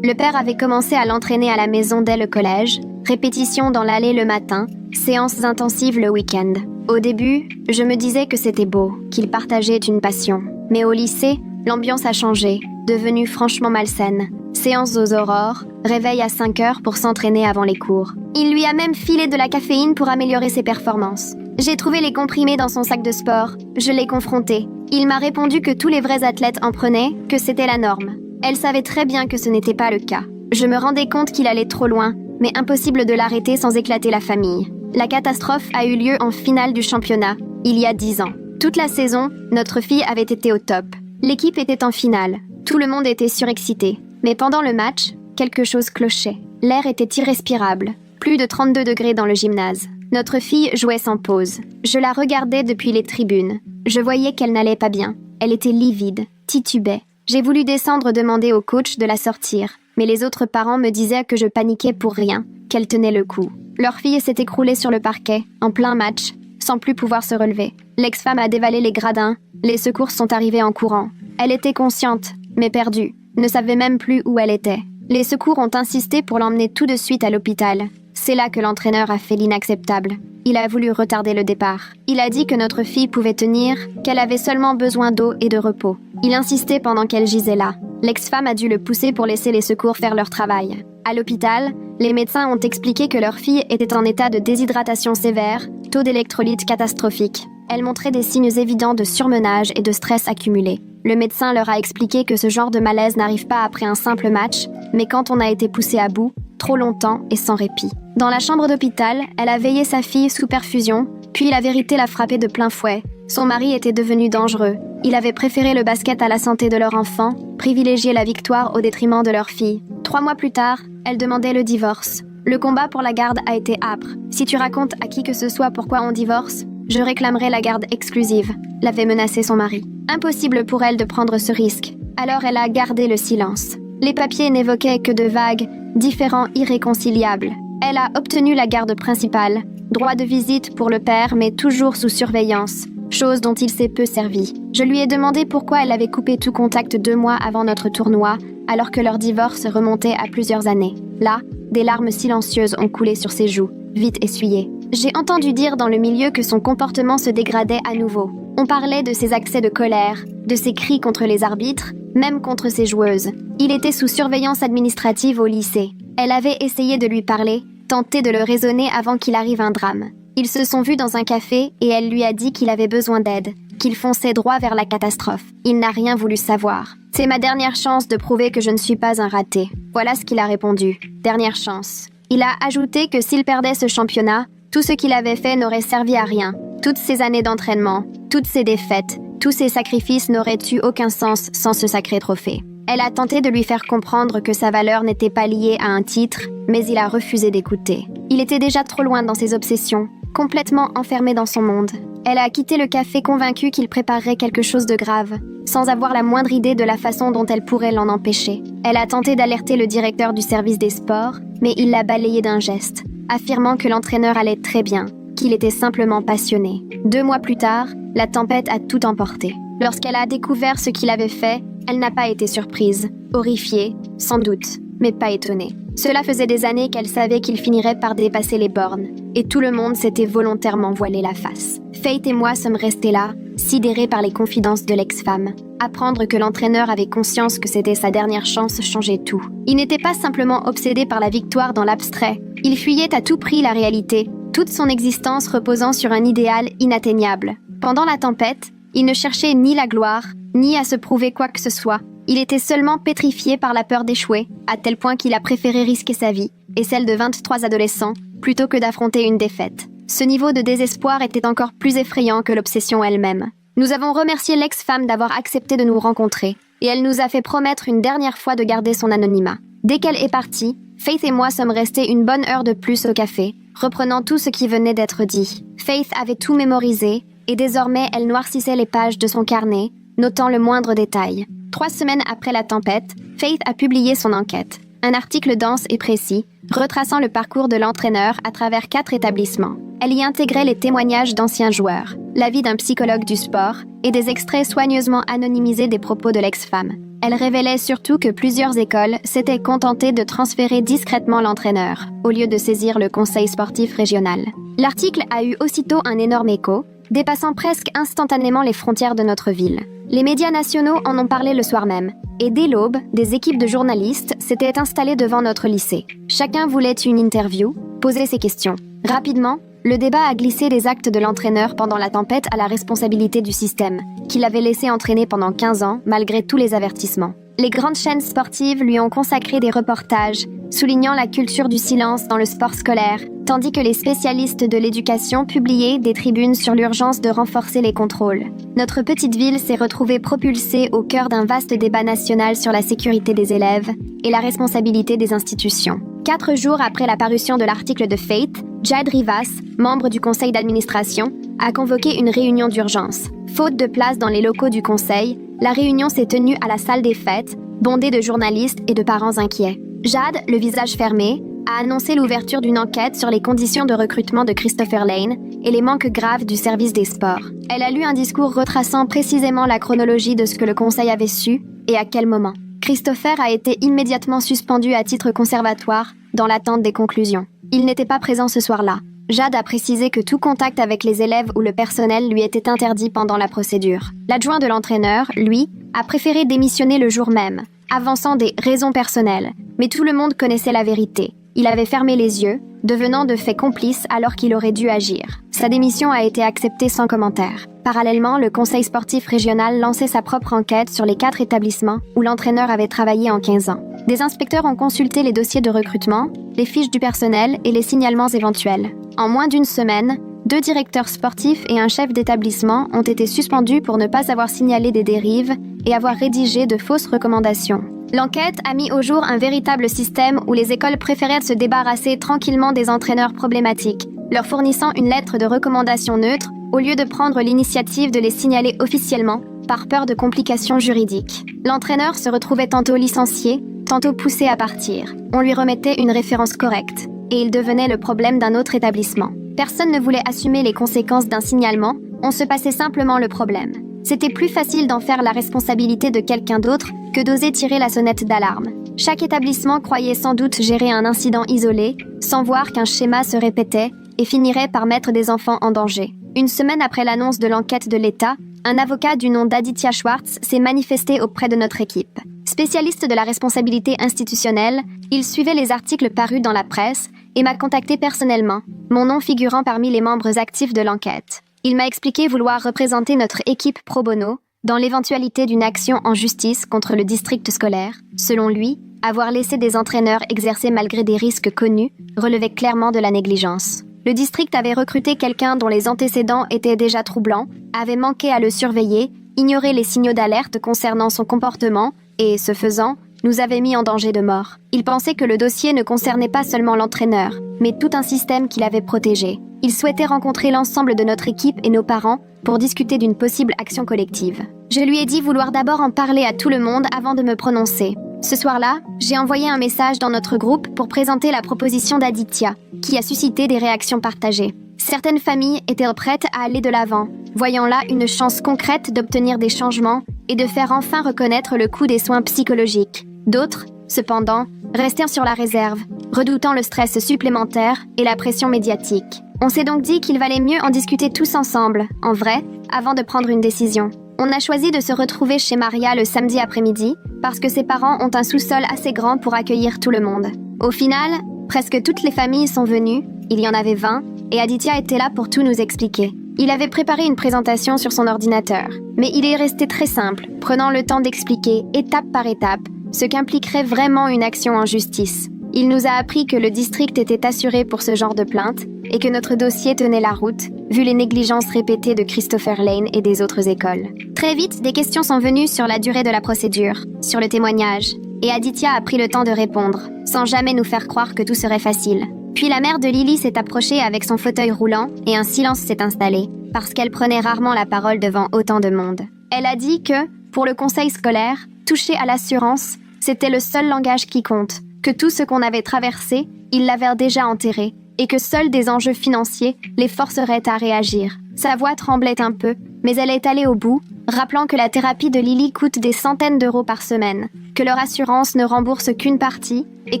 Speaker 1: Le père avait commencé à l'entraîner à la maison dès le collège, répétitions dans l'allée le matin, séances intensives le week-end. Au début, je me disais que c'était beau, qu'il partageait une passion. Mais au lycée, l'ambiance a changé, devenue franchement malsaine. Séances aux aurores, réveil à 5 heures pour s'entraîner avant les cours. Il lui a même filé de la caféine pour améliorer ses performances. J'ai trouvé les comprimés dans son sac de sport. Je l'ai confronté. Il m'a répondu que tous les vrais athlètes en prenaient, que c'était la norme. Elle savait très bien que ce n'était pas le cas. Je me rendais compte qu'il allait trop loin, mais impossible de l'arrêter sans éclater la famille. La catastrophe a eu lieu en finale du championnat, il y a 10 ans. Toute la saison, notre fille avait été au top. L'équipe était en finale. Tout le monde était surexcité. Mais pendant le match, quelque chose clochait. L'air était irrespirable. Plus de 32 degrés dans le gymnase. Notre fille jouait sans pause. Je la regardais depuis les tribunes. Je voyais qu'elle n'allait pas bien. Elle était livide, titubait. J'ai voulu descendre demander au coach de la sortir, mais les autres parents me disaient que je paniquais pour rien, qu'elle tenait le coup. Leur fille s'est écroulée sur le parquet, en plein match, sans plus pouvoir se relever. L'ex-femme a dévalé les gradins. Les secours sont arrivés en courant. Elle était consciente, mais perdue. Ne savait même plus où elle était. Les secours ont insisté pour l'emmener tout de suite à l'hôpital. C'est là que l'entraîneur a fait l'inacceptable. Il a voulu retarder le départ. Il a dit que notre fille pouvait tenir, qu'elle avait seulement besoin d'eau et de repos. Il insistait pendant qu'elle gisait là. L'ex-femme a dû le pousser pour laisser les secours faire leur travail. À l'hôpital, les médecins ont expliqué que leur fille était en état de déshydratation sévère, taux d'électrolytes catastrophique. Elle montrait des signes évidents de surmenage et de stress accumulé. Le médecin leur a expliqué que ce genre de malaise n'arrive pas après un simple match, mais quand on a été poussé à bout, trop longtemps et sans répit. Dans la chambre d'hôpital, elle a veillé sa fille sous perfusion, puis la vérité l'a frappée de plein fouet. Son mari était devenu dangereux. Il avait préféré le basket à la santé de leur enfant, privilégié la victoire au détriment de leur fille. 3 mois plus tard, elle demandait le divorce. Le combat pour la garde a été âpre. Si tu racontes à qui que ce soit pourquoi on divorce, je réclamerai la garde exclusive, l'avait menacé son mari. Impossible pour elle de prendre ce risque. Alors elle a gardé le silence. Les papiers n'évoquaient que de vagues, différends irréconciliables. Elle a obtenu la garde principale, droit de visite pour le père mais toujours sous surveillance, chose dont il s'est peu servi. Je lui ai demandé pourquoi elle avait coupé tout contact 2 mois avant notre tournoi, alors que leur divorce remontait à plusieurs années. Là, des larmes silencieuses ont coulé sur ses joues, vite essuyées. J'ai entendu dire dans le milieu que son comportement se dégradait à nouveau. On parlait de ses accès de colère, de ses cris contre les arbitres, même contre ses joueuses. Il était sous surveillance administrative au lycée. Elle avait essayé de lui parler, tenté de le raisonner avant qu'il arrive un drame. Ils se sont vus dans un café et elle lui a dit qu'il avait besoin d'aide, qu'il fonçait droit vers la catastrophe. Il n'a rien voulu savoir. C'est ma dernière chance de prouver que je ne suis pas un raté. Voilà ce qu'il a répondu. Dernière chance. Il a ajouté que s'il perdait ce championnat, tout ce qu'il avait fait n'aurait servi à rien. Toutes ces années d'entraînement, toutes ces défaites, tous ces sacrifices n'auraient eu aucun sens sans ce sacré trophée. Elle a tenté de lui faire comprendre que sa valeur n'était pas liée à un titre, mais il a refusé d'écouter. Il était déjà trop loin dans ses obsessions, complètement enfermé dans son monde. Elle a quitté le café convaincue qu'il préparerait quelque chose de grave, sans avoir la moindre idée de la façon dont elle pourrait l'en empêcher. Elle a tenté d'alerter le directeur du service des sports, mais il l'a balayé d'un geste, affirmant que l'entraîneur allait très bien, qu'il était simplement passionné. 2 mois plus tard, la tempête a tout emporté. Lorsqu'elle a découvert ce qu'il avait fait, elle n'a pas été surprise, horrifiée, sans doute, mais pas étonnée. Cela faisait des années qu'elle savait qu'il finirait par dépasser les bornes, et tout le monde s'était volontairement voilé la face. Faith et moi sommes restés là, sidérés par les confidences de l'ex-femme. Apprendre que l'entraîneur avait conscience que c'était sa dernière chance changeait tout. Il n'était pas simplement obsédé par la victoire dans l'abstrait, il fuyait à tout prix la réalité, toute son existence reposant sur un idéal inatteignable. Pendant la tempête, il ne cherchait ni la gloire, ni à se prouver quoi que ce soit. Il était seulement pétrifié par la peur d'échouer, à tel point qu'il a préféré risquer sa vie, et celle de 23 adolescents, plutôt que d'affronter une défaite. Ce niveau de désespoir était encore plus effrayant que l'obsession elle-même. Nous avons remercié l'ex-femme d'avoir accepté de nous rencontrer, et elle nous a fait promettre une dernière fois de garder son anonymat. Dès qu'elle est partie, Faith et moi sommes restés une bonne heure de plus au café, reprenant tout ce qui venait d'être dit. Faith avait tout mémorisé, et désormais elle noircissait les pages de son carnet, notant le moindre détail. 3 semaines après la tempête, Faith a publié son enquête. Un article dense et précis, retraçant le parcours de l'entraîneur à travers 4 établissements. Elle y intégrait les témoignages d'anciens joueurs. l'avis d'un psychologue du sport et des extraits soigneusement anonymisés des propos de l'ex-femme. Elle révélait surtout que plusieurs écoles s'étaient contentées de transférer discrètement l'entraîneur, au lieu de saisir le conseil sportif régional. L'article a eu aussitôt un énorme écho, dépassant presque instantanément les frontières de notre ville. Les médias nationaux en ont parlé le soir même, et dès l'aube, des équipes de journalistes s'étaient installées devant notre lycée. Chacun voulait une interview, poser ses questions. Rapidement, le débat a glissé des actes de l'entraîneur pendant la tempête à la responsabilité du système, qui l'avait laissé entraîner pendant 15 ans, malgré tous les avertissements. Les grandes chaînes sportives lui ont consacré des reportages, soulignant la culture du silence dans le sport scolaire, tandis que les spécialistes de l'éducation publiaient des tribunes sur l'urgence de renforcer les contrôles. Notre petite ville s'est retrouvée propulsée au cœur d'un vaste débat national sur la sécurité des élèves et la responsabilité des institutions. 4 jours après la parution de l'article de Fate, Jad Rivas, membre du conseil d'administration, a convoqué une réunion d'urgence. Faute de place dans les locaux du conseil, la réunion s'est tenue à la salle des fêtes, bondée de journalistes et de parents inquiets. Jad, le visage fermé, a annoncé l'ouverture d'une enquête sur les conditions de recrutement de Christopher Lane et les manques graves du service des sports. Elle a lu un discours retraçant précisément la chronologie de ce que le conseil avait su et à quel moment. Christopher a été immédiatement suspendu à titre conservatoire dans l'attente des conclusions. Il n'était pas présent ce soir-là. Jad a précisé que tout contact avec les élèves ou le personnel lui était interdit pendant la procédure. L'adjoint de l'entraîneur, lui, a préféré démissionner le jour même, avançant des raisons personnelles. Mais tout le monde connaissait la vérité. Il avait fermé les yeux, devenant de fait complice alors qu'il aurait dû agir. Sa démission a été acceptée sans commentaire. Parallèlement, le conseil sportif régional lançait sa propre enquête sur les 4 établissements où l'entraîneur avait travaillé en 15 ans. Des inspecteurs ont consulté les dossiers de recrutement, les fiches du personnel et les signalements éventuels. En moins d'une semaine, 2 directeurs sportifs et un chef d'établissement ont été suspendus pour ne pas avoir signalé des dérives et avoir rédigé de fausses recommandations. L'enquête a mis au jour un véritable système où les écoles préféraient se débarrasser tranquillement des entraîneurs problématiques, leur fournissant une lettre de recommandation neutre au lieu de prendre l'initiative de les signaler officiellement par peur de complications juridiques. L'entraîneur se retrouvait tantôt licencié, tantôt poussé à partir. On lui remettait une référence correcte, et il devenait le problème d'un autre établissement. Personne ne voulait assumer les conséquences d'un signalement, on se passait simplement le problème. C'était plus facile d'en faire la responsabilité de quelqu'un d'autre que d'oser tirer la sonnette d'alarme. Chaque établissement croyait sans doute gérer un incident isolé, sans voir qu'un schéma se répétait et finirait par mettre des enfants en danger. Une semaine après l'annonce de l'enquête de l'État, un avocat du nom d'Aditya Schwartz s'est manifesté auprès de notre équipe. Spécialiste de la responsabilité institutionnelle, il suivait les articles parus dans la presse et m'a contacté personnellement, mon nom figurant parmi les membres actifs de l'enquête. Il m'a expliqué vouloir représenter notre équipe pro bono dans l'éventualité d'une action en justice contre le district scolaire. Selon lui, avoir laissé des entraîneurs exercer malgré des risques connus relevait clairement de la négligence. Le district avait recruté quelqu'un dont les antécédents étaient déjà troublants, avait manqué à le surveiller, ignoré les signaux d'alerte concernant son comportement et, ce faisant, nous avait mis en danger de mort. Il pensait que le dossier ne concernait pas seulement l'entraîneur, mais tout un système qui l'avait protégé. Il souhaitait rencontrer l'ensemble de notre équipe et nos parents pour discuter d'une possible action collective. Je lui ai dit vouloir d'abord en parler à tout le monde avant de me prononcer. Ce soir-là, j'ai envoyé un message dans notre groupe pour présenter la proposition d'Aditya, qui a suscité des réactions partagées. Certaines familles étaient prêtes à aller de l'avant, voyant là une chance concrète d'obtenir des changements et de faire enfin reconnaître le coût des soins psychologiques. D'autres, cependant, restèrent sur la réserve, redoutant le stress supplémentaire et la pression médiatique. On s'est donc dit qu'il valait mieux en discuter tous ensemble, en vrai, avant de prendre une décision. On a choisi de se retrouver chez Maria le samedi après-midi parce que ses parents ont un sous-sol assez grand pour accueillir tout le monde. Au final, presque toutes les familles sont venues, il y en avait 20, et Aditya était là pour tout nous expliquer. Il avait préparé une présentation sur son ordinateur, mais il est resté très simple, prenant le temps d'expliquer, étape par étape, ce qu'impliquerait vraiment une action en justice. Il nous a appris que le district était assuré pour ce genre de plainte et que notre dossier tenait la route, vu les négligences répétées de Christopher Lane et des autres écoles. Très vite, des questions sont venues sur la durée de la procédure, sur le témoignage, et Aditya a pris le temps de répondre, sans jamais nous faire croire que tout serait facile. Puis la mère de Lily s'est approchée avec son fauteuil roulant et un silence s'est installé, parce qu'elle prenait rarement la parole devant autant de monde. Elle a dit que, pour le conseil scolaire, toucher à l'assurance, c'était le seul langage qui compte, que tout ce qu'on avait traversé, ils l'avaient déjà enterré, et que seuls des enjeux financiers les forceraient à réagir. Sa voix tremblait un peu, mais elle est allée au bout, rappelant que la thérapie de Lily coûte des centaines d'euros par semaine, que leur assurance ne rembourse qu'une partie et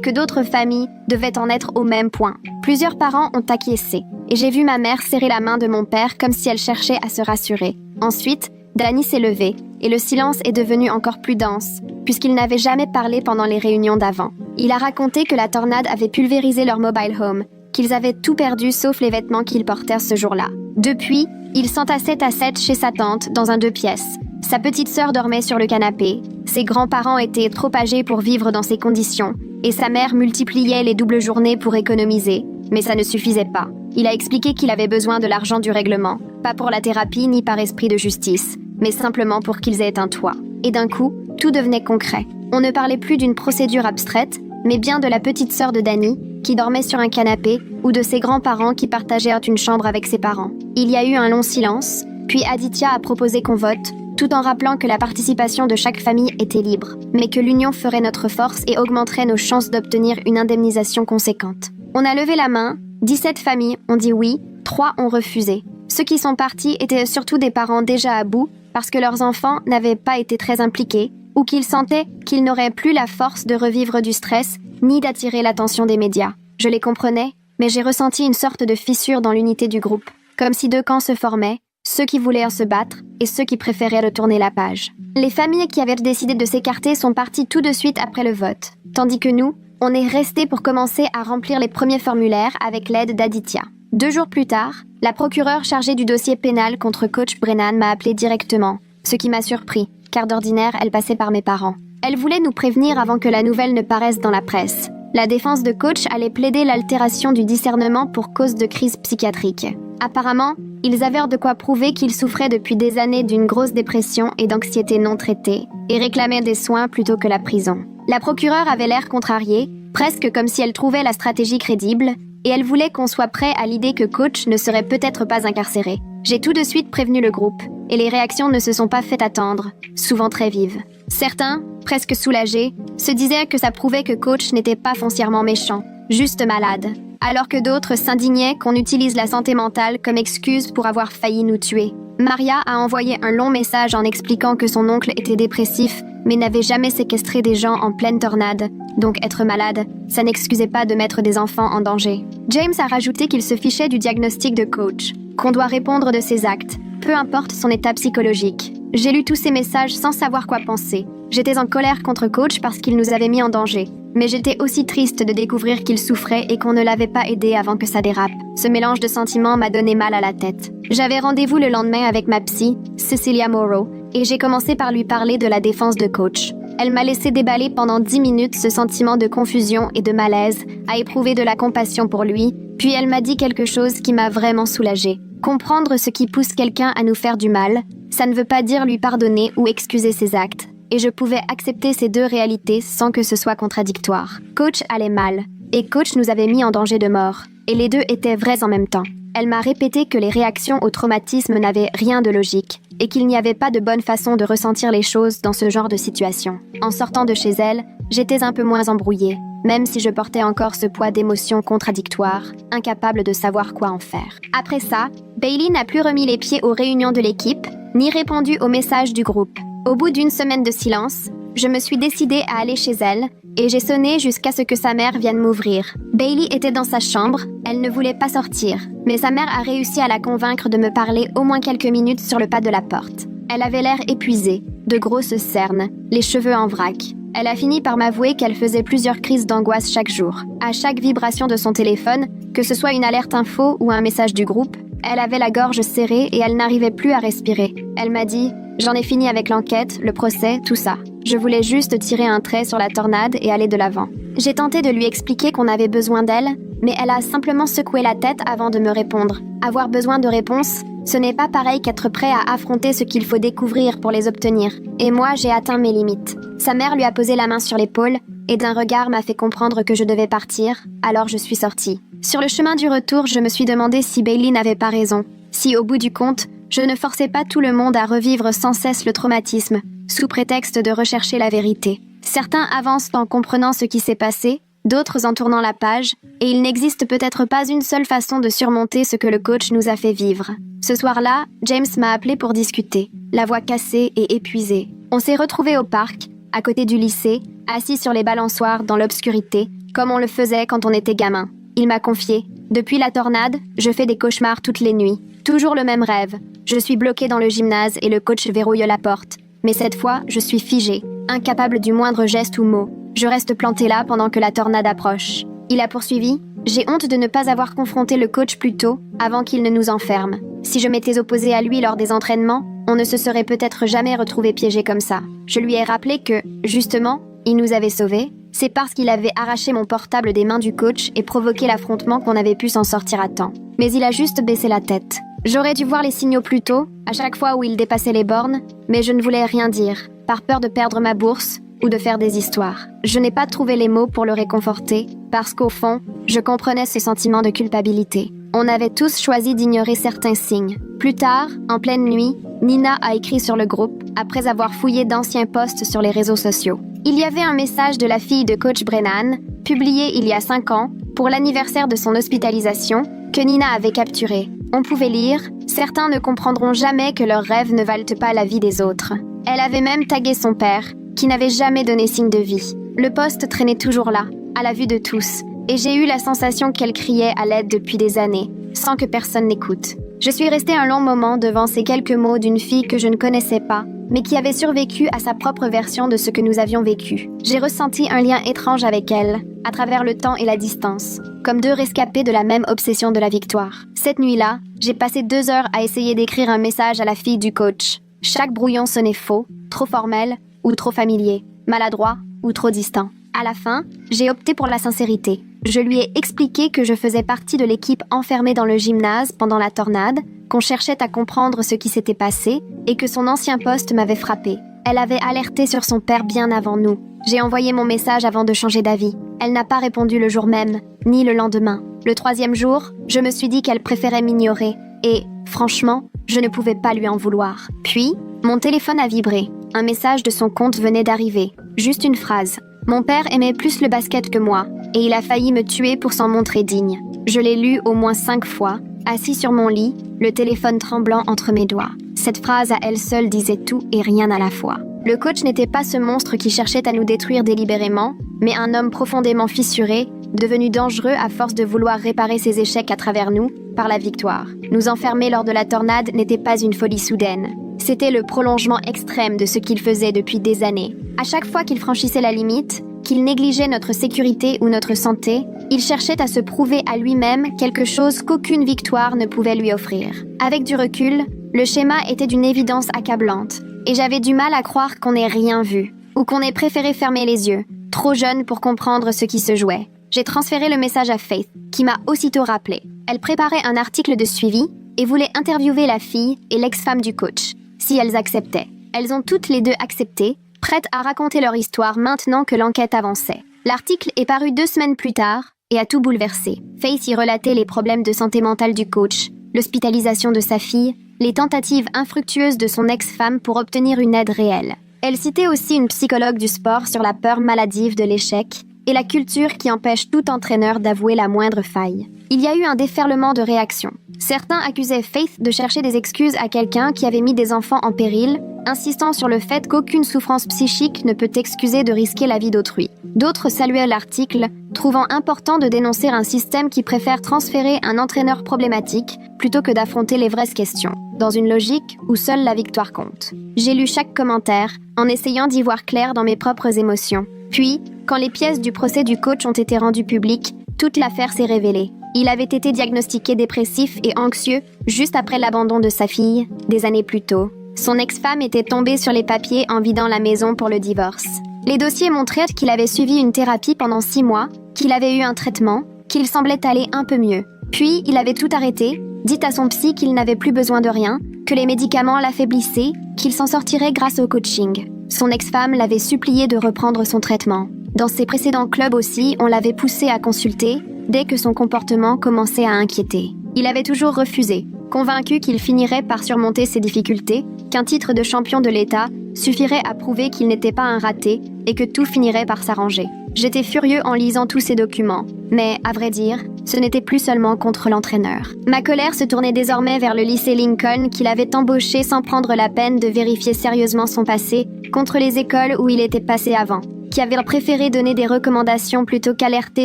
Speaker 1: que d'autres familles devaient en être au même point. Plusieurs parents ont acquiescé, et j'ai vu ma mère serrer la main de mon père comme si elle cherchait à se rassurer. Ensuite, Danny s'est levé, et le silence est devenu encore plus dense, puisqu'il n'avait jamais parlé pendant les réunions d'avant. Il a raconté que la tornade avait pulvérisé leur mobile home, qu'ils avaient tout perdu sauf les vêtements qu'ils portèrent ce jour-là. Depuis, ils s'entassaient à 7 chez sa tante, dans un 2 pièces. Sa petite sœur dormait sur le canapé, ses grands-parents étaient trop âgés pour vivre dans ces conditions, et sa mère multipliait les doubles journées pour économiser, mais ça ne suffisait pas. Il a expliqué qu'il avait besoin de l'argent du règlement, pas pour la thérapie ni par esprit de justice, mais simplement pour qu'ils aient un toit. Et d'un coup, tout devenait concret. On ne parlait plus d'une procédure abstraite, mais bien de la petite sœur de Danny, qui dormait sur un canapé, ou de ses grands-parents qui partagèrent une chambre avec ses parents. Il y a eu un long silence, puis Aditya a proposé qu'on vote, tout en rappelant que la participation de chaque famille était libre, mais que l'union ferait notre force et augmenterait nos chances d'obtenir une indemnisation conséquente. On a levé la main, 17 familles ont dit oui, 3 ont refusé. Ceux qui sont partis étaient surtout des parents déjà à bout, parce que leurs enfants n'avaient pas été très impliqués, ou qu'ils sentaient qu'ils n'auraient plus la force de revivre du stress, ni d'attirer l'attention des médias. Je les comprenais, mais j'ai ressenti une sorte de fissure dans l'unité du groupe, comme si 2 camps se formaient, ceux qui voulaient se battre et ceux qui préféraient retourner la page. Les familles qui avaient décidé de s'écarter sont parties tout de suite après le vote, tandis que nous, on est restés pour commencer à remplir les premiers formulaires avec l'aide d'Aditya. 2 jours plus tard, la procureure chargée du dossier pénal contre coach Brennan m'a appelé directement, ce qui m'a surpris, car d'ordinaire, elle passait par mes parents. Elle voulait nous prévenir avant que la nouvelle ne paraisse dans la presse. La défense de coach allait plaider l'altération du discernement pour cause de crise psychiatrique. Apparemment, ils avèrent de quoi prouver qu'il souffrait depuis des années d'une grosse dépression et d'anxiété non traitée, et réclamait des soins plutôt que la prison. La procureure avait l'air contrariée, presque comme si elle trouvait la stratégie crédible, et elle voulait qu'on soit prêt à l'idée que coach ne serait peut-être pas incarcéré. J'ai tout de suite prévenu le groupe, et les réactions ne se sont pas fait attendre, souvent très vives. Certains, presque soulagés, se disaient que ça prouvait que coach n'était pas foncièrement méchant, juste malade, alors que d'autres s'indignaient qu'on utilise la santé mentale comme excuse pour avoir failli nous tuer. Maria a envoyé un long message en expliquant que son oncle était dépressif, mais n'avait jamais séquestré des gens en pleine tornade, donc être malade, ça n'excusait pas de mettre des enfants en danger. James a rajouté qu'il se fichait du diagnostic de coach, qu'on doit répondre de ses actes, peu importe son état psychologique. J'ai lu tous ces messages sans savoir quoi penser. J'étais en colère contre coach parce qu'il nous avait mis en danger, mais j'étais aussi triste de découvrir qu'il souffrait et qu'on ne l'avait pas aidé avant que ça dérape. Ce mélange de sentiments m'a donné mal à la tête. J'avais rendez-vous le lendemain avec ma psy, Cecilia Morrow, et j'ai commencé par lui parler de la défense de coach. Elle m'a laissé déballer pendant 10 minutes ce sentiment de confusion et de malaise, à éprouver de la compassion pour lui, puis elle m'a dit quelque chose qui m'a vraiment soulagée. Comprendre ce qui pousse quelqu'un à nous faire du mal, ça ne veut pas dire lui pardonner ou excuser ses actes. Et je pouvais accepter ces 2 réalités sans que ce soit contradictoire. Coach allait mal, et coach nous avait mis en danger de mort, et les 2 étaient vrais en même temps. Elle m'a répété que les réactions au traumatisme n'avaient rien de logique, et qu'il n'y avait pas de bonne façon de ressentir les choses dans ce genre de situation. En sortant de chez elle, j'étais un peu moins embrouillée, même si je portais encore ce poids d'émotions contradictoires, incapable de savoir quoi en faire. Après ça, Bailey n'a plus remis les pieds aux réunions de l'équipe, ni répondu aux messages du groupe. Au bout d'une semaine de silence, je me suis décidée à aller chez elle et j'ai sonné jusqu'à ce que sa mère vienne m'ouvrir. Bailey était dans sa chambre, elle ne voulait pas sortir, mais sa mère a réussi à la convaincre de me parler au moins quelques minutes sur le pas de la porte. Elle avait l'air épuisée, de grosses cernes, les cheveux en vrac. Elle a fini par m'avouer qu'elle faisait plusieurs crises d'angoisse chaque jour. À chaque vibration de son téléphone, que ce soit une alerte info ou un message du groupe, elle avait la gorge serrée et elle n'arrivait plus à respirer. Elle m'a dit « J'en ai fini avec l'enquête, le procès, tout ça. Je voulais juste tirer un trait sur la tornade et aller de l'avant. » J'ai tenté de lui expliquer qu'on avait besoin d'elle, mais elle a simplement secoué la tête avant de me répondre. Avoir besoin de réponses, ce n'est pas pareil qu'être prêt à affronter ce qu'il faut découvrir pour les obtenir. Et moi, j'ai atteint mes limites. Sa mère lui a posé la main sur l'épaule et d'un regard m'a fait comprendre que je devais partir, alors je suis sortie. Sur le chemin du retour, je me suis demandé si Bailey n'avait pas raison. Si, au bout du compte, je ne forçais pas tout le monde à revivre sans cesse le traumatisme, sous prétexte de rechercher la vérité. Certains avancent en comprenant ce qui s'est passé, d'autres en tournant la page, et il n'existe peut-être pas une seule façon de surmonter ce que le coach nous a fait vivre. Ce soir-là, James m'a appelé pour discuter, la voix cassée et épuisée. On s'est retrouvés au parc, à côté du lycée, assis sur les balançoires dans l'obscurité, comme on le faisait quand on était gamin. Il m'a confié « Depuis la tornade, je fais des cauchemars toutes les nuits. Toujours le même rêve. Je suis bloqué dans le gymnase et le coach verrouille la porte. Mais cette fois, je suis figé, incapable du moindre geste ou mot. Je reste planté là pendant que la tornade approche. » Il a poursuivi « J'ai honte de ne pas avoir confronté le coach plus tôt, avant qu'il ne nous enferme. Si je m'étais opposé à lui lors des entraînements, on ne se serait peut-être jamais retrouvé piégé comme ça. Je lui ai rappelé que, justement, il nous avait sauvés. C'est parce qu'il avait arraché mon portable des mains du coach et provoqué l'affrontement qu'on avait pu s'en sortir à temps. Mais il a juste baissé la tête. J'aurais dû voir les signaux plus tôt, à chaque fois où il dépassait les bornes, mais je ne voulais rien dire, par peur de perdre ma bourse ou de faire des histoires. Je n'ai pas trouvé les mots pour le réconforter, parce qu'au fond, je comprenais ce sentiment de culpabilité. On avait tous choisi d'ignorer certains signes. Plus tard, en pleine nuit, Nina a écrit sur le groupe, après avoir fouillé d'anciens posts sur les réseaux sociaux. Il y avait un message de la fille de coach Brennan, publié il y a 5 ans, pour l'anniversaire de son hospitalisation, que Nina avait capturé. On pouvait lire « Certains ne comprendront jamais que leurs rêves ne valent pas la vie des autres ». Elle avait même tagué son père, qui n'avait jamais donné signe de vie. Le post traînait toujours là, à la vue de tous, et j'ai eu la sensation qu'elle criait à l'aide depuis des années, sans que personne n'écoute. Je suis restée un long moment devant ces quelques mots d'une fille que je ne connaissais pas, mais qui avait survécu à sa propre version de ce que nous avions vécu. J'ai ressenti un lien étrange avec elle, à travers le temps et la distance, comme deux rescapés de la même obsession de la victoire. Cette nuit-là, j'ai passé 2 heures à essayer d'écrire un message à la fille du coach. Chaque brouillon sonnait faux, trop formel ou trop familier, maladroit ou trop distant. À la fin, j'ai opté pour la sincérité. Je lui ai expliqué que je faisais partie de l'équipe enfermée dans le gymnase pendant la tornade, qu'on cherchait à comprendre ce qui s'était passé et que son ancien poste m'avait frappé. Elle avait alerté sur son père bien avant nous. J'ai envoyé mon message avant de changer d'avis. Elle n'a pas répondu le jour même, ni le lendemain. Le 3e jour, je me suis dit qu'elle préférait m'ignorer et, franchement, je ne pouvais pas lui en vouloir. Puis, mon téléphone a vibré. Un message de son compte venait d'arriver. Juste une phrase. Mon père aimait plus le basket que moi, et il a failli me tuer pour s'en montrer digne. Je l'ai lu au moins 5 fois, assis sur mon lit, le téléphone tremblant entre mes doigts. Cette phrase à elle seule disait tout et rien à la fois. Le coach n'était pas ce monstre qui cherchait à nous détruire délibérément, mais un homme profondément fissuré, devenu dangereux à force de vouloir réparer ses échecs à travers nous, par la victoire. Nous enfermer lors de la tornade n'était pas une folie soudaine. C'était le prolongement extrême de ce qu'il faisait depuis des années. À chaque fois qu'il franchissait la limite, qu'il négligeait notre sécurité ou notre santé, il cherchait à se prouver à lui-même quelque chose qu'aucune victoire ne pouvait lui offrir. Avec du recul, le schéma était d'une évidence accablante, et j'avais du mal à croire qu'on n'ait rien vu, ou qu'on ait préféré fermer les yeux, trop jeune pour comprendre ce qui se jouait. J'ai transféré le message à Faith, qui m'a aussitôt rappelé. Elle préparait un article de suivi et voulait interviewer la fille et l'ex-femme du coach, si elles acceptaient. Elles ont toutes les deux accepté, prêtes à raconter leur histoire maintenant que l'enquête avançait. L'article est paru 2 semaines plus tard et a tout bouleversé. Faith y relatait les problèmes de santé mentale du coach, l'hospitalisation de sa fille, les tentatives infructueuses de son ex-femme pour obtenir une aide réelle. Elle citait aussi une psychologue du sport sur la peur maladive de l'échec et la culture qui empêche tout entraîneur d'avouer la moindre faille. Il y a eu un déferlement de réactions. Certains accusaient Faith de chercher des excuses à quelqu'un qui avait mis des enfants en péril, insistant sur le fait qu'aucune souffrance psychique ne peut excuser de risquer la vie d'autrui. D'autres saluaient l'article, trouvant important de dénoncer un système qui préfère transférer un entraîneur problématique plutôt que d'affronter les vraies questions, dans une logique où seule la victoire compte. J'ai lu chaque commentaire, en essayant d'y voir clair dans mes propres émotions. Puis, quand les pièces du procès du coach ont été rendues publiques, toute l'affaire s'est révélée. Il avait été diagnostiqué dépressif et anxieux juste après l'abandon de sa fille, des années plus tôt. Son ex-femme était tombée sur les papiers en vidant la maison pour le divorce. Les dossiers montraient qu'il avait suivi une thérapie pendant 6 mois, qu'il avait eu un traitement, qu'il semblait aller un peu mieux. Puis, il avait tout arrêté, dit à son psy qu'il n'avait plus besoin de rien, que les médicaments l'affaiblissaient, qu'il s'en sortirait grâce au coaching. Son ex-femme l'avait supplié de reprendre son traitement. Dans ses précédents clubs aussi, on l'avait poussé à consulter, dès que son comportement commençait à inquiéter. Il avait toujours refusé, convaincu qu'il finirait par surmonter ses difficultés, qu'un titre de champion de l'État suffirait à prouver qu'il n'était pas un raté et que tout finirait par s'arranger. J'étais furieux en lisant tous ces documents. Mais, à vrai dire, ce n'était plus seulement contre l'entraîneur. Ma colère se tournait désormais vers le lycée Lincoln qu'il avait embauché sans prendre la peine de vérifier sérieusement son passé, contre les écoles où il était passé avant, qui avait préféré donner des recommandations plutôt qu'alerter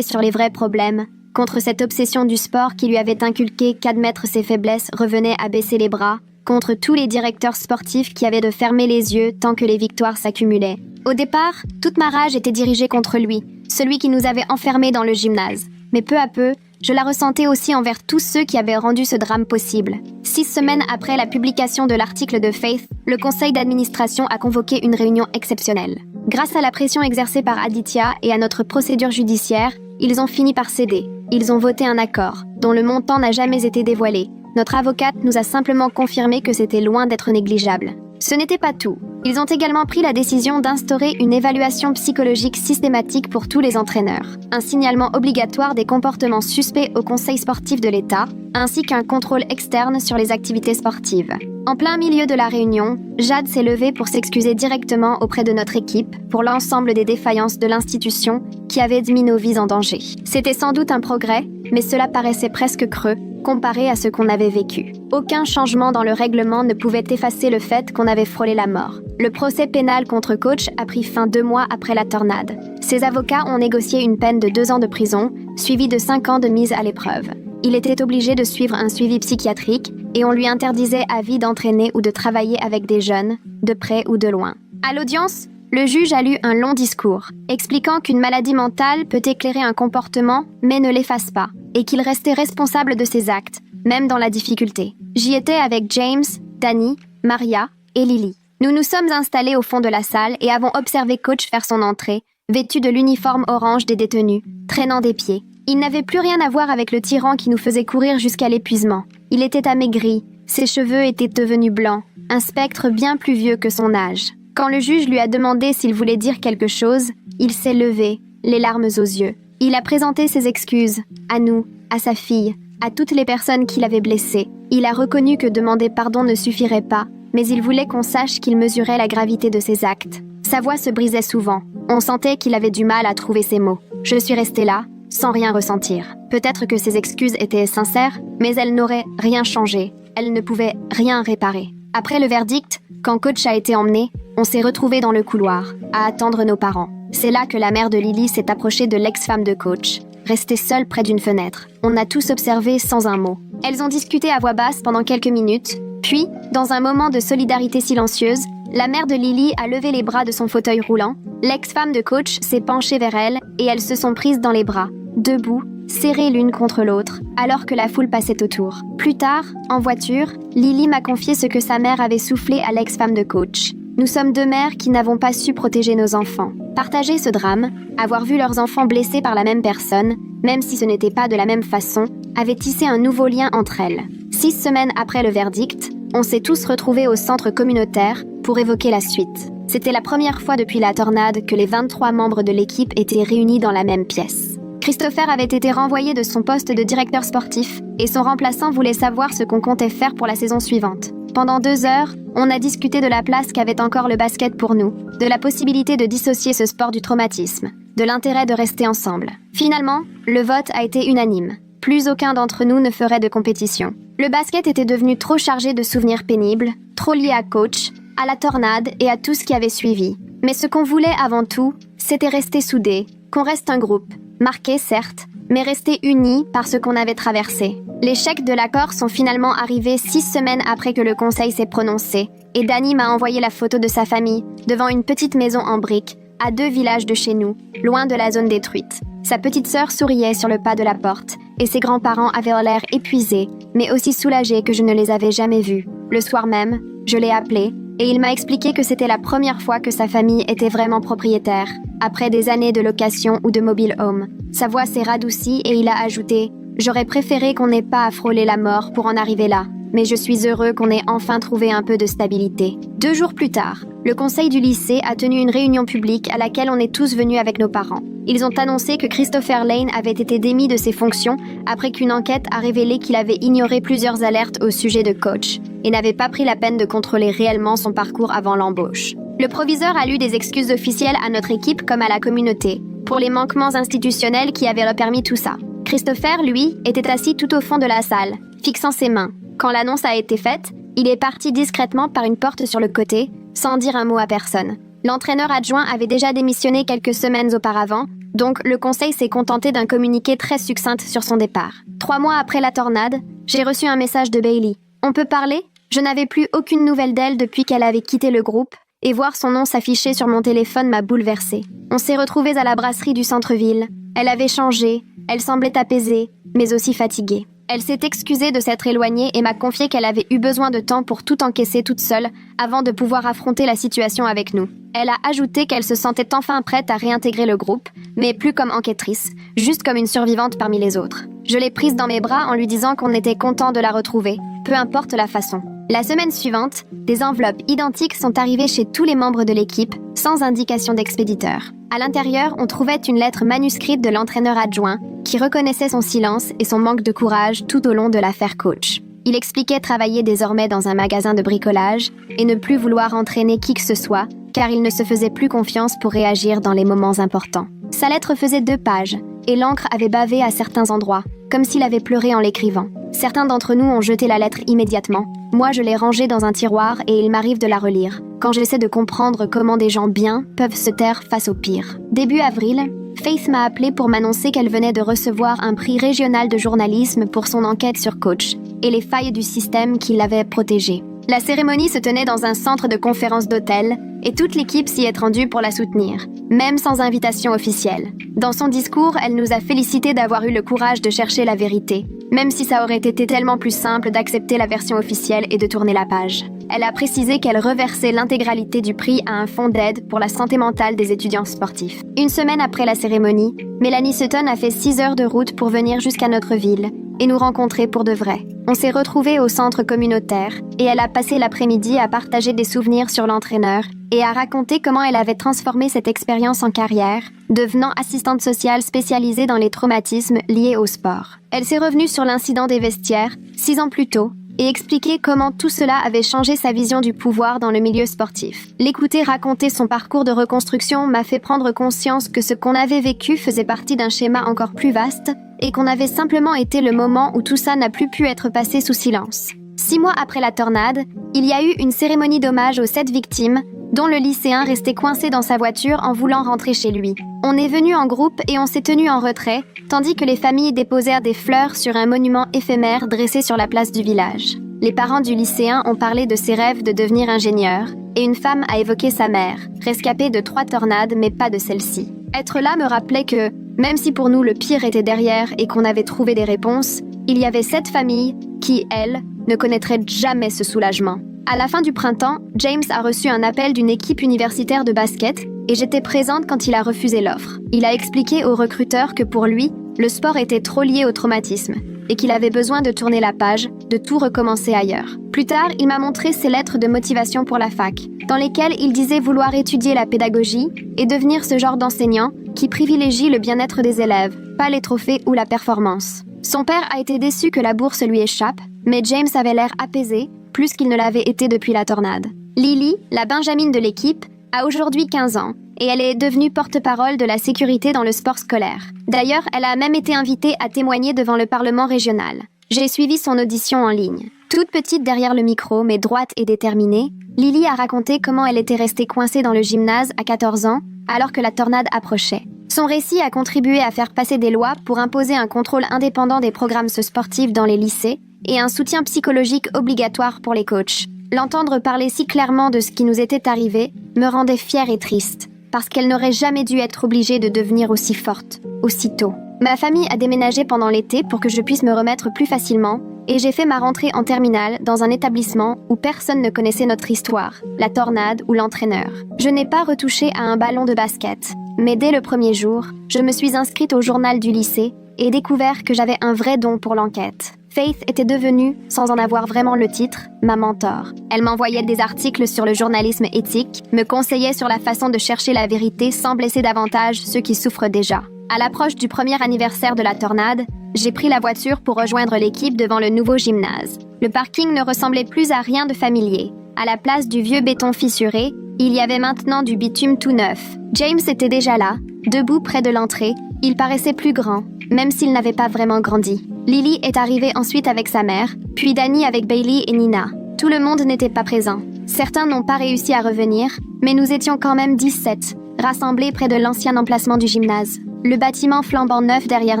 Speaker 1: sur les vrais problèmes, contre cette obsession du sport qui lui avait inculqué qu'admettre ses faiblesses revenait à baisser les bras, contre tous les directeurs sportifs qui avaient de fermer les yeux tant que les victoires s'accumulaient. Au départ, toute ma rage était dirigée contre lui, celui qui nous avait enfermés dans le gymnase. Mais peu à peu, je la ressentais aussi envers tous ceux qui avaient rendu ce drame possible. 6 semaines après la publication de l'article de Faith, le conseil d'administration a convoqué une réunion exceptionnelle. Grâce à la pression exercée par Aditya et à notre procédure judiciaire, ils ont fini par céder. Ils ont voté un accord, dont le montant n'a jamais été dévoilé. Notre avocate nous a simplement confirmé que c'était loin d'être négligeable. Ce n'était pas tout. Ils ont également pris la décision d'instaurer une évaluation psychologique systématique pour tous les entraîneurs, un signalement obligatoire des comportements suspects au conseil sportif de l'État, ainsi qu'un contrôle externe sur les activités sportives. En plein milieu de la réunion, Jade s'est levée pour s'excuser directement auprès de notre équipe pour l'ensemble des défaillances de l'institution qui avaient mis nos vies en danger. C'était sans doute un progrès, mais cela paraissait presque creux, comparé à ce qu'on avait vécu. Aucun changement dans le règlement ne pouvait effacer le fait qu'on avait frôlé la mort. Le procès pénal contre Coach a pris fin 2 mois après la tornade. Ses avocats ont négocié une peine de 2 ans de prison, suivie de 5 ans de mise à l'épreuve. Il était obligé de suivre un suivi psychiatrique et on lui interdisait à vie d'entraîner ou de travailler avec des jeunes, de près ou de loin. À l'audience, le juge a lu un long discours, expliquant qu'une maladie mentale peut éclairer un comportement, mais ne l'efface pas, et qu'il restait responsable de ses actes, même dans la difficulté. J'y étais avec James, Danny, Maria et Lily. Nous nous sommes installés au fond de la salle et avons observé Coach faire son entrée, vêtu de l'uniforme orange des détenus, traînant des pieds. Il n'avait plus rien à voir avec le tyran qui nous faisait courir jusqu'à l'épuisement. Il était amaigri, ses cheveux étaient devenus blancs, un spectre bien plus vieux que son âge. Quand le juge lui a demandé s'il voulait dire quelque chose, il s'est levé, les larmes aux yeux. Il a présenté ses excuses, à nous, à sa fille, à toutes les personnes qui l'avaient blessé. Il a reconnu que demander pardon ne suffirait pas, mais il voulait qu'on sache qu'il mesurait la gravité de ses actes. Sa voix se brisait souvent. On sentait qu'il avait du mal à trouver ses mots. Je suis restée là, sans rien ressentir. Peut-être que ses excuses étaient sincères, mais elles n'auraient rien changé. Elles ne pouvaient rien réparer. Après le verdict, quand Coach a été emmené, on s'est retrouvés dans le couloir, à attendre nos parents. C'est là que la mère de Lily s'est approchée de l'ex-femme de Coach, restée seule près d'une fenêtre. On a tous observé sans un mot. Elles ont discuté à voix basse pendant quelques minutes, puis, dans un moment de solidarité silencieuse, la mère de Lily a levé les bras de son fauteuil roulant, l'ex-femme de Coach s'est penchée vers elle et elles se sont prises dans les bras, debout, serrées l'une contre l'autre, alors que la foule passait autour. Plus tard, en voiture, Lily m'a confié ce que sa mère avait soufflé à l'ex-femme de Coach. Nous sommes 2 mères qui n'avons pas su protéger nos enfants. Partager ce drame, avoir vu leurs enfants blessés par la même personne, même si ce n'était pas de la même façon, avait tissé un nouveau lien entre elles. 6 semaines après le verdict, on s'est tous retrouvés au centre communautaire pour évoquer la suite. C'était la première fois depuis la tornade que les 23 membres de l'équipe étaient réunis dans la même pièce. Christopher avait été renvoyé de son poste de directeur sportif et son remplaçant voulait savoir ce qu'on comptait faire pour la saison suivante. Pendant 2 heures, on a discuté de la place qu'avait encore le basket pour nous, de la possibilité de dissocier ce sport du traumatisme, de l'intérêt de rester ensemble. Finalement, le vote a été unanime. Plus aucun d'entre nous ne ferait de compétition. Le basket était devenu trop chargé de souvenirs pénibles, trop lié à Coach, à la tornade et à tout ce qui avait suivi. Mais ce qu'on voulait avant tout, c'était rester soudés, qu'on reste un groupe, marqué certes, mais rester unis par ce qu'on avait traversé. Les chèques de l'accord sont finalement arrivés 6 semaines après que le conseil s'est prononcé, et Danny m'a envoyé la photo de sa famille, devant une petite maison en briques, à 2 villages de chez nous, loin de la zone détruite. Sa petite sœur souriait sur le pas de la porte, et ses grands-parents avaient l'air épuisés, mais aussi soulagés que je ne les avais jamais vus. Le soir même, je l'ai appelé, et il m'a expliqué que c'était la première fois que sa famille était vraiment propriétaire, après des années de location ou de mobile home. Sa voix s'est radoucie et il a ajouté « J'aurais préféré qu'on n'ait pas à frôler la mort pour en arriver là, mais je suis heureux qu'on ait enfin trouvé un peu de stabilité. » 2 jours plus tard, le conseil du lycée a tenu une réunion publique à laquelle on est tous venus avec nos parents. Ils ont annoncé que Christopher Lane avait été démis de ses fonctions après qu'une enquête a révélé qu'il avait ignoré plusieurs alertes au sujet de Coach et n'avait pas pris la peine de contrôler réellement son parcours avant l'embauche. Le proviseur a lu des excuses officielles à notre équipe comme à la communauté, pour les manquements institutionnels qui avaient permis tout ça. Christopher, lui, était assis tout au fond de la salle, fixant ses mains. Quand l'annonce a été faite, il est parti discrètement par une porte sur le côté, sans dire un mot à personne. L'entraîneur adjoint avait déjà démissionné quelques semaines auparavant, donc le conseil s'est contenté d'un communiqué très succinct sur son départ. 3 mois après la tornade, j'ai reçu un message de Bailey. On peut parler? Je n'avais plus aucune nouvelle d'elle depuis qu'elle avait quitté le groupe, et voir son nom s'afficher sur mon téléphone m'a bouleversée. On s'est retrouvés à la brasserie du centre-ville. Elle avait changé, elle semblait apaisée, mais aussi fatiguée. Elle s'est excusée de s'être éloignée et m'a confié qu'elle avait eu besoin de temps pour tout encaisser toute seule avant de pouvoir affronter la situation avec nous. Elle a ajouté qu'elle se sentait enfin prête à réintégrer le groupe, mais plus comme enquêtrice, juste comme une survivante parmi les autres. Je l'ai prise dans mes bras en lui disant qu'on était content de la retrouver, peu importe la façon. La semaine suivante, des enveloppes identiques sont arrivées chez tous les membres de l'équipe, sans indication d'expéditeur. À l'intérieur, on trouvait une lettre manuscrite de l'entraîneur adjoint, qui reconnaissait son silence et son manque de courage tout au long de l'affaire Coach. Il expliquait travailler désormais dans un magasin de bricolage et ne plus vouloir entraîner qui que ce soit, car il ne se faisait plus confiance pour réagir dans les moments importants. Sa lettre faisait 2 pages, et l'encre avait bavé à certains endroits, comme s'il avait pleuré en l'écrivant. Certains d'entre nous ont jeté la lettre immédiatement. Moi, je l'ai rangée dans un tiroir et il m'arrive de la relire, quand j'essaie de comprendre comment des gens bien peuvent se taire face au pire. Début avril, Faith m'a appelé pour m'annoncer qu'elle venait de recevoir un prix régional de journalisme pour son enquête sur Coach et les failles du système qui l'avait protégée. La cérémonie se tenait dans un centre de conférence d'hôtel et toute l'équipe s'y est rendue pour la soutenir, même sans invitation officielle. Dans son discours, elle nous a félicité d'avoir eu le courage de chercher la vérité, même si ça aurait été tellement plus simple d'accepter la version officielle et de tourner la page. Elle a précisé qu'elle reversait l'intégralité du prix à un fonds d'aide pour la santé mentale des étudiants sportifs. Une semaine après la cérémonie, Mélanie Sutton a fait 6 heures de route pour venir jusqu'à notre ville et nous rencontrer pour de vrai. On s'est retrouvés au centre communautaire et elle a passé l'après-midi à partager des souvenirs sur l'entraîneur et à raconter comment elle avait transformé cette expérience en carrière, devenant assistante sociale spécialisée dans les traumatismes liés au sport. Elle s'est revenue sur l'incident des vestiaires, 6 ans plus tôt, et expliquer comment tout cela avait changé sa vision du pouvoir dans le milieu sportif. L'écouter raconter son parcours de reconstruction m'a fait prendre conscience que ce qu'on avait vécu faisait partie d'un schéma encore plus vaste et qu'on avait simplement été le moment où tout ça n'a plus pu être passé sous silence. 6 mois après la tornade, il y a eu une cérémonie d'hommage aux 7 victimes, dont le lycéen restait coincé dans sa voiture en voulant rentrer chez lui. On est venu en groupe et on s'est tenu en retrait, tandis que les familles déposèrent des fleurs sur un monument éphémère dressé sur la place du village. Les parents du lycéen ont parlé de ses rêves de devenir ingénieur, et une femme a évoqué sa mère, rescapée de 3 tornades mais pas de celle-ci. Être là me rappelait que, même si pour nous le pire était derrière et qu'on avait trouvé des réponses, il y avait 7 familles qui, elles, ne connaîtraient jamais ce soulagement. À la fin du printemps, James a reçu un appel d'une équipe universitaire de basket et j'étais présente quand il a refusé l'offre. Il a expliqué au recruteur que pour lui, le sport était trop lié au traumatisme et qu'il avait besoin de tourner la page, de tout recommencer ailleurs. Plus tard, il m'a montré ses lettres de motivation pour la fac, dans lesquelles il disait vouloir étudier la pédagogie et devenir ce genre d'enseignant qui privilégie le bien-être des élèves, pas les trophées ou la performance. Son père a été déçu que la bourse lui échappe, mais James avait l'air apaisé, plus qu'il ne l'avait été depuis la tornade. Lily, la benjamine de l'équipe, a aujourd'hui 15 ans et elle est devenue porte-parole de la sécurité dans le sport scolaire. D'ailleurs, elle a même été invitée à témoigner devant le Parlement régional. J'ai suivi son audition en ligne. Toute petite derrière le micro, mais droite et déterminée, Lily a raconté comment elle était restée coincée dans le gymnase à 14 ans alors que la tornade approchait. Son récit a contribué à faire passer des lois pour imposer un contrôle indépendant des programmes sportifs dans les lycées et un soutien psychologique obligatoire pour les coachs. L'entendre parler si clairement de ce qui nous était arrivé me rendait fière et triste, parce qu'elle n'aurait jamais dû être obligée de devenir aussi forte, aussitôt. Ma famille a déménagé pendant l'été pour que je puisse me remettre plus facilement, et j'ai fait ma rentrée en terminale dans un établissement où personne ne connaissait notre histoire, la tornade ou l'entraîneur. Je n'ai pas retouché à un ballon de basket, mais dès le premier jour, je me suis inscrite au journal du lycée et découvert que j'avais un vrai don pour l'enquête. Faith était devenue, sans en avoir vraiment le titre, ma mentor. Elle m'envoyait des articles sur le journalisme éthique, me conseillait sur la façon de chercher la vérité sans blesser davantage ceux qui souffrent déjà. À l'approche du premier anniversaire de la tornade, j'ai pris la voiture pour rejoindre l'équipe devant le nouveau gymnase. Le parking ne ressemblait plus à rien de familier. À la place du vieux béton fissuré, il y avait maintenant du bitume tout neuf. James était déjà là, Debout près de l'entrée, il paraissait plus grand, même s'il n'avait pas vraiment grandi. Lily est arrivée ensuite avec sa mère, puis Danny avec Bailey et Nina. Tout le monde n'était pas présent. Certains n'ont pas réussi à revenir, mais nous étions quand même 17, rassemblés près de l'ancien emplacement du gymnase. Le bâtiment flambant neuf derrière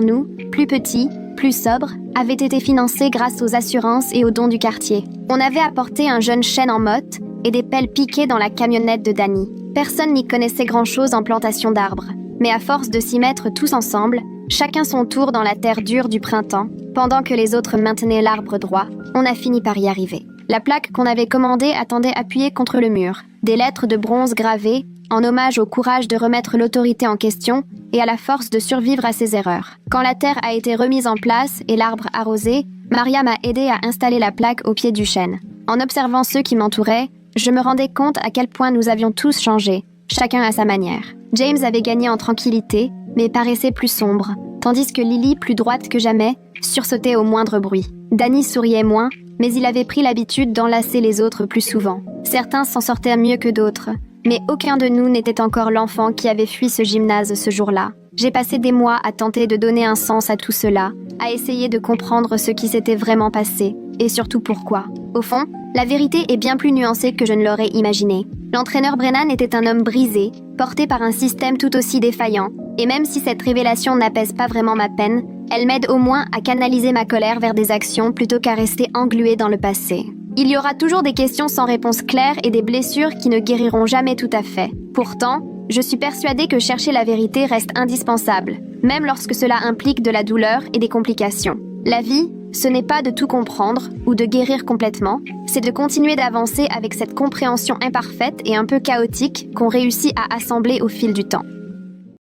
Speaker 1: nous, plus petit, plus sobre, avait été financé grâce aux assurances et aux dons du quartier. On avait apporté un jeune chêne en motte et des pelles piquées dans la camionnette de Danny. Personne n'y connaissait grand-chose en plantation d'arbres, mais à force de s'y mettre tous ensemble, chacun son tour dans la terre dure du printemps, pendant que les autres maintenaient l'arbre droit, on a fini par y arriver. La plaque qu'on avait commandée attendait appuyée contre le mur. Des lettres de bronze gravées, en hommage au courage de remettre l'autorité en question et à la force de survivre à ses erreurs. Quand la terre a été remise en place et l'arbre arrosé, Maria m'a aidé à installer la plaque au pied du chêne. En observant ceux qui m'entouraient, je me rendais compte à quel point nous avions tous changé, chacun à sa manière. James avait gagné en tranquillité, mais paraissait plus sombre, tandis que Lily, plus droite que jamais, sursautait au moindre bruit. Danny souriait moins, mais il avait pris l'habitude d'enlacer les autres plus souvent. Certains s'en sortaient mieux que d'autres, mais aucun de nous n'était encore l'enfant qui avait fui ce gymnase ce jour-là. J'ai passé des mois à tenter de donner un sens à tout cela, à essayer de comprendre ce qui s'était vraiment passé, et surtout pourquoi. Au fond, la vérité est bien plus nuancée que je ne l'aurais imaginé. L'entraîneur Brennan était un homme brisé, porté par un système tout aussi défaillant, et même si cette révélation n'apaise pas vraiment ma peine, elle m'aide au moins à canaliser ma colère vers des actions plutôt qu'à rester engluée dans le passé. Il y aura toujours des questions sans réponse claire et des blessures qui ne guériront jamais tout à fait. Pourtant, je suis persuadée que chercher la vérité reste indispensable, même lorsque cela implique de la douleur et des complications. La vie, ce n'est pas de tout comprendre ou de guérir complètement, c'est de continuer d'avancer avec cette compréhension imparfaite et un peu chaotique qu'on réussit à assembler au fil du temps.